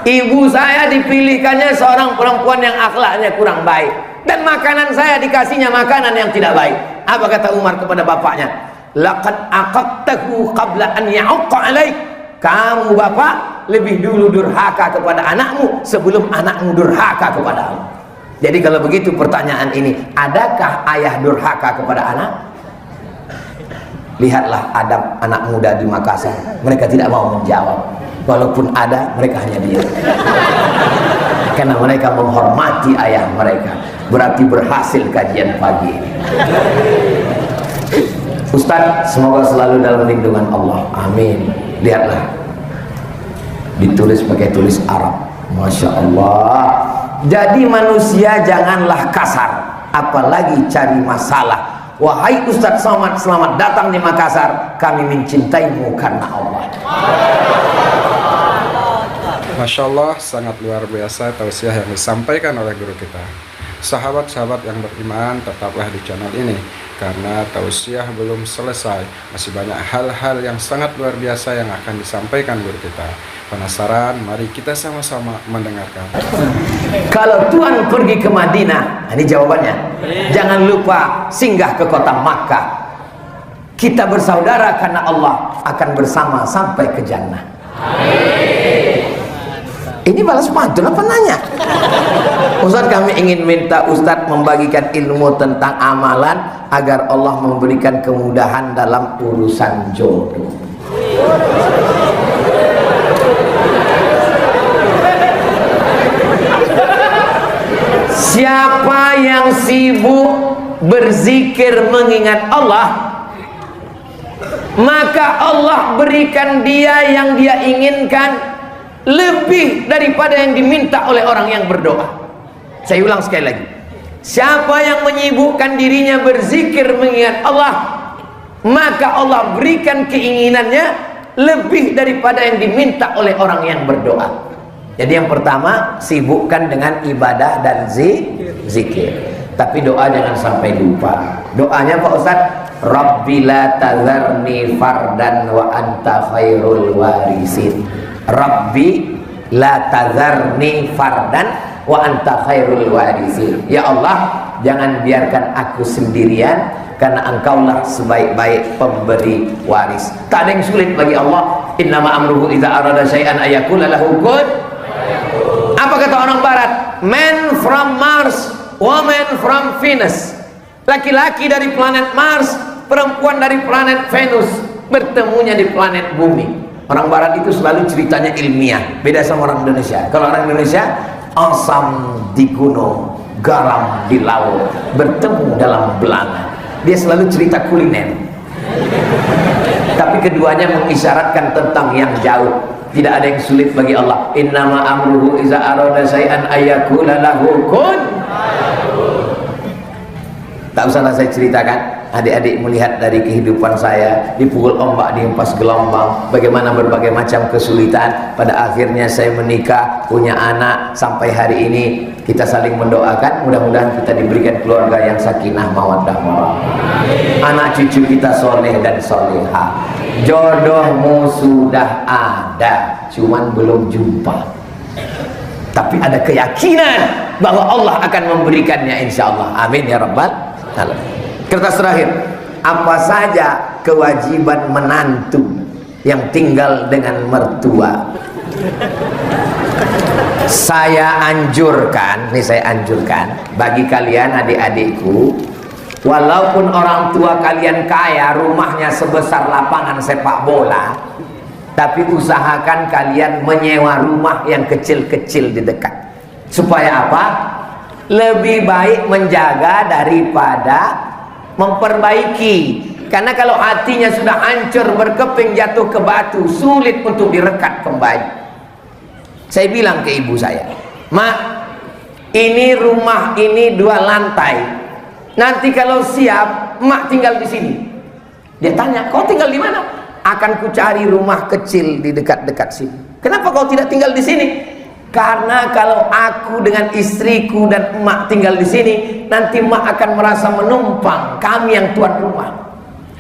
ibu saya dipilihkannya seorang perempuan yang akhlaknya kurang baik, dan makanan saya dikasihnya makanan yang tidak baik. Apa kata Umar kepada bapaknya? Laqad aqaqtahu qabla an ya'uqqa alaik. Kamu bapak lebih dulu durhaka kepada anakmu sebelum anakmu durhaka kepadamu. Jadi kalau begitu pertanyaan ini, adakah ayah durhaka kepada anak? Lihatlah adab anak muda di Makassar, mereka tidak mau menjawab. Walaupun ada, mereka hanya diam. Karena mereka menghormati ayah mereka. Berarti berhasil kajian pagi ini. Ustaz, semoga selalu dalam lindungan Allah. Amin. Lihatlah, ditulis pakai tulis Arab. Masya Allah. Jadi manusia janganlah kasar, apalagi cari masalah. Wahai Ustaz Somad, selamat datang di Makassar. Kami mencintaimu karena Allah. Masya Allah, sangat luar biasa tausiah yang disampaikan oleh guru kita. Sahabat-sahabat yang beriman, tetaplah di channel ini, karena tausiah belum selesai. Masih banyak hal-hal yang sangat luar biasa yang akan disampaikan guru kita. Penasaran? Mari kita sama-sama mendengarkan. Kalau Tuhan pergi ke Madinah, ini jawabannya. Jangan lupa singgah ke kota Makkah. Kita bersaudara karena Allah, akan bersama sampai ke jannah. Ini balas pantun apa nanya? Ustaz, kami ingin minta Ustaz membagikan ilmu tentang amalan agar Allah memberikan kemudahan dalam urusan jodoh. Siapa yang sibuk berzikir mengingat Allah, maka Allah berikan dia yang dia inginkan lebih daripada yang diminta oleh orang yang berdoa. Saya ulang sekali lagi. Siapa yang menyibukkan dirinya berzikir mengingat Allah, maka Allah berikan keinginannya lebih daripada yang diminta oleh orang yang berdoa. Jadi yang pertama, sibukkan dengan ibadah dan zikir. Tapi doa jangan sampai lupa. Doanya Pak Ustaz, Rabbi la tazarni fardan wa anta khairul warisin. Rabbi la tazarni fardan wa anta khairul warisin. Ya Allah, jangan biarkan aku sendirian, karena engkaulah sebaik-baik pemberi waris. Tak ada yang sulit bagi Allah. Innama amruhu idza arada syai'an ayaqula lahu kun. Apa kata orang barat? Man from Mars, woman from Venus. Laki-laki dari planet Mars, perempuan dari planet Venus, bertemunya di planet bumi. Orang barat itu selalu ceritanya ilmiah, beda sama orang Indonesia. Kalau orang Indonesia, asam di gunung, garam di laut, bertemu dalam belanga. Dia selalu cerita kuliner. Tapi keduanya mengisyaratkan tentang yang jauh. Tidak ada yang sulit bagi Allah. Innama amruhu iza arada syai'an ayyakula lahu kun. Tak usahlah saya ceritakan. Adik-adik melihat dari kehidupan saya, dipukul ombak, dihempas gelombang, bagaimana berbagai macam kesulitan. Pada akhirnya saya menikah, punya anak. Sampai hari ini kita saling mendoakan, mudah-mudahan kita diberikan keluarga yang sakinah mawaddah warahmah. Anak cucu kita soleh dan soleha. Jodohmu sudah ada, cuman belum jumpa. Tapi ada keyakinan bahwa Allah akan memberikannya, insya Allah. Amin ya rabbal alamin. Kertas terakhir, apa saja kewajiban menantu yang tinggal dengan mertua? Saya anjurkan, nih saya anjurkan bagi kalian adik-adikku, walaupun orang tua kalian kaya, rumahnya sebesar lapangan sepak bola, tapi usahakan kalian menyewa rumah yang kecil-kecil di dekat. Supaya apa? Lebih baik menjaga daripada memperbaiki. Karena kalau hatinya sudah hancur, berkeping, jatuh ke batu, sulit untuk direkat kembali. Saya bilang ke ibu saya, "Mak, ini rumah ini 2 lantai. Nanti kalau siap, mak tinggal di sini." Dia tanya, "Kau tinggal di mana?" "Akan ku cari rumah kecil di dekat-dekat sini." "Kenapa kau tidak tinggal di sini?" "Karena kalau aku dengan istriku dan emak tinggal di sini, nanti emak akan merasa menumpang. Kami yang tuan rumah,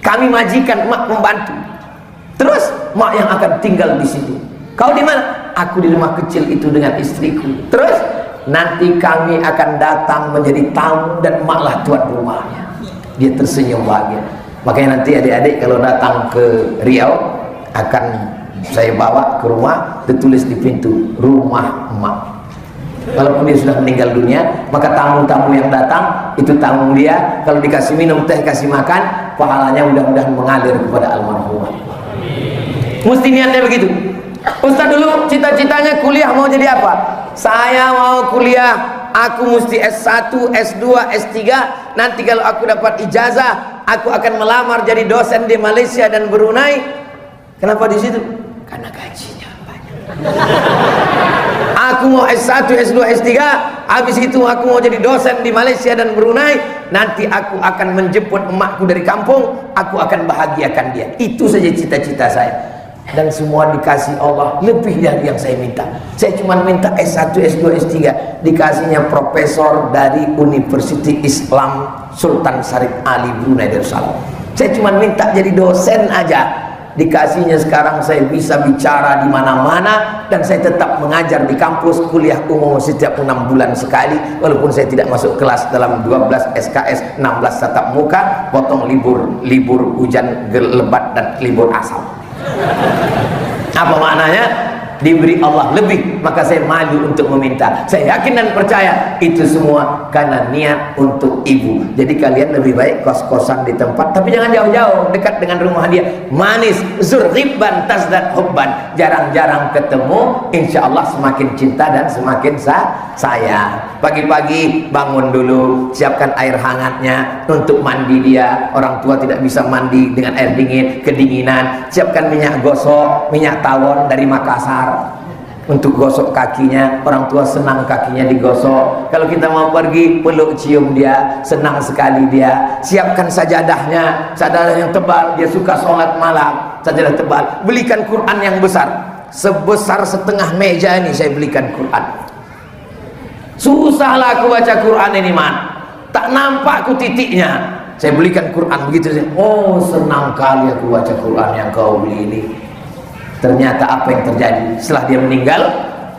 kami majikan, emak pembantu. Terus emak yang akan tinggal di situ. Kau di mana?" "Aku di rumah kecil itu dengan istriku." "Terus?" "Nanti kami akan datang menjadi tamu dan emaklah tuan rumahnya." Dia tersenyum bahagia. Makanya nanti adik-adik kalau datang ke Riau, akan saya bawa ke rumah, tertulis di pintu, "Rumah emak." Walaupun dia sudah meninggal dunia, maka tamu-tamu yang datang itu tamu dia. Kalau dikasih minum teh, kasih makan, pahalanya mudah-mudahan mengalir kepada almarhumah. Mesti niatnya begitu. Ustaz dulu cita-citanya kuliah mau jadi apa? "Saya mau kuliah, aku mesti S1, S2, S3. Nanti kalau aku dapat ijazah, aku akan melamar jadi dosen di Malaysia dan Brunei." Kenapa di situ? Karena gajinya banyak. "Aku mau S1, S2, S3, habis itu aku mau jadi dosen di Malaysia dan Brunei. Nanti aku akan menjemput emakku dari kampung, aku akan bahagiakan dia." Itu saja cita-cita saya. Dan semua dikasih Allah lebih dari yang saya minta. Saya cuma minta S1, S2, S3, dikasihnya profesor dari Universiti Islam Sultan Syarif Ali Brunei Darussalam. Saya cuma minta jadi dosen aja. Dikasihnya sekarang saya bisa bicara di mana-mana, dan saya tetap mengajar di kampus, kuliah umum setiap 6 bulan sekali, walaupun saya tidak masuk kelas dalam 12 SKS, 16 tatap muka, potong libur hujan lebat dan libur asam. Apa maknanya? Diberi Allah lebih, maka saya maju untuk meminta. Saya yakin dan percaya itu semua karena niat untuk ibu. Jadi kalian lebih baik kos-kosan di tempat, tapi jangan jauh-jauh, dekat dengan rumah dia. Manis, zurriban tasdad hubban. Jarang-jarang ketemu, insya Allah semakin cinta dan semakin sayang. Pagi-pagi bangun dulu, siapkan air hangatnya untuk mandi dia. Orang tua tidak bisa mandi dengan air dingin, kedinginan. Siapkan minyak gosok, minyak tawon dari Makassar untuk gosok kakinya. Orang tua senang kakinya digosok. Kalau kita mau pergi, peluk cium dia, senang sekali dia. Siapkan sajadahnya, sajadah yang tebal, dia suka sholat malam, sajadah tebal. Belikan Quran yang besar, sebesar setengah meja ini saya belikan Quran. Susahlah aku baca Quran ini, man, tak nampak aku titiknya. Saya belikan Quran begitu saja. Oh, senang kali aku baca Quran yang kau beli ini. Ternyata apa yang terjadi setelah dia meninggal,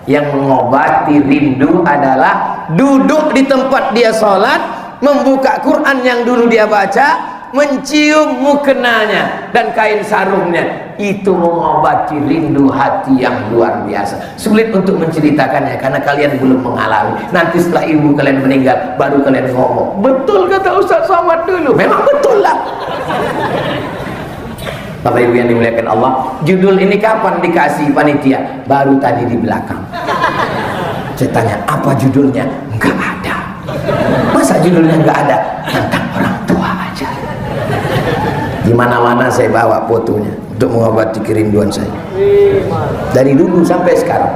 yang mengobati rindu adalah duduk di tempat dia sholat, membuka Quran yang dulu dia baca, mencium mukenanya dan kain sarungnya. Itu mengobati rindu hati yang luar biasa. Sulit untuk menceritakannya karena kalian belum mengalami. Nanti setelah ibu kalian meninggal, baru kalian ngomong, "Betul kata Ustaz Somad dulu." Memang betul lah. Bapak Ibu yang dimuliakan Allah, judul ini kapan dikasih panitia? Baru tadi di belakang. Saya tanya, apa judulnya? Enggak ada. Masa judulnya enggak ada? Tentang orang tua aja. Di mana-mana saya bawa fotonya untuk mengobati kerinduan saya. Dari dulu sampai sekarang.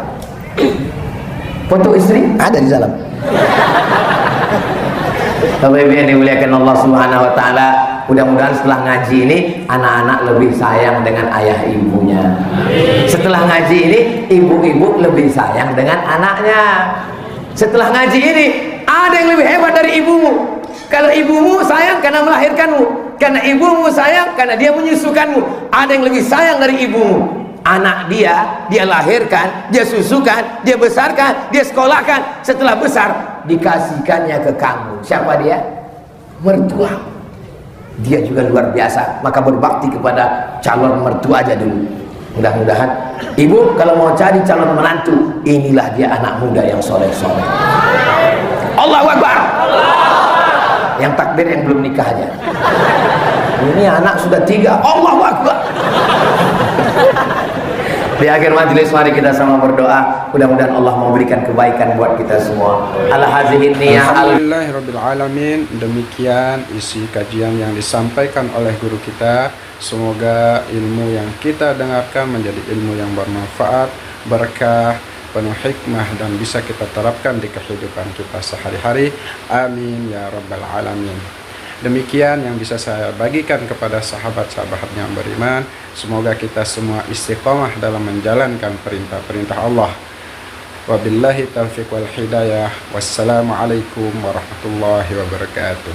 Foto istri ada di dalam. Bapak Ibu yang dimuliakan Allah Subhanahu wa taala, mudah-mudahan setelah ngaji ini anak-anak lebih sayang dengan ayah ibunya. Setelah ngaji ini ibu-ibu lebih sayang dengan anaknya. Setelah ngaji ini ada yang lebih hebat dari ibumu. Kalau ibumu sayang karena melahirkanmu, karena ibumu sayang karena dia menyusukanmu, ada yang lebih sayang dari ibumu. Anak dia lahirkan, dia susukan, dia besarkan, dia sekolahkan. Setelah besar dikasihkannya ke kamu. Siapa dia? Mertua. Dia juga luar biasa, maka berbakti kepada calon mertua aja dulu. Mudah-mudahan ibu kalau mau cari calon menantu, inilah dia anak muda yang soleh-soleh. Allahu Akbar. Yang takbir yang belum nikah aja. Ini anak sudah 3, Allahu Akbar. Di akhir majelis mari kita sama berdoa, mudah-mudahan Allah memberikan kebaikan buat kita semua. Alhamdulillahirabbil alamin. Demikian isi kajian yang disampaikan oleh guru kita. Semoga ilmu yang kita dengarkan menjadi ilmu yang bermanfaat, berkah, penuh hikmah, dan bisa kita terapkan di kehidupan kita sehari-hari. Amin ya rabbal alamin. Demikian yang bisa saya bagikan kepada sahabat-sahabat yang beriman. Semoga kita semua istiqomah dalam menjalankan perintah-perintah Allah. Wabillahi taufiq wal hidayah. Wassalamualaikum warahmatullahi wabarakatuh.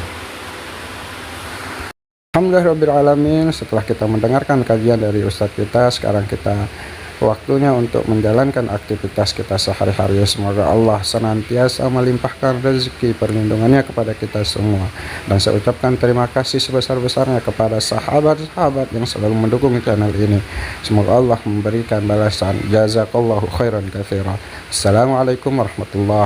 Alhamdulillahirabbil alamin. Setelah kita mendengarkan kajian dari Ustadz kita, sekarang kita waktunya untuk menjalankan aktivitas kita sehari-hari. Semoga Allah senantiasa melimpahkan rezeki perlindungannya kepada kita semua. Dan saya ucapkan terima kasih sebesar-besarnya kepada sahabat-sahabat yang selalu mendukung channel ini. Semoga Allah memberikan balasan. Jazakallahu khairan katsira. Assalamualaikum warahmatullahi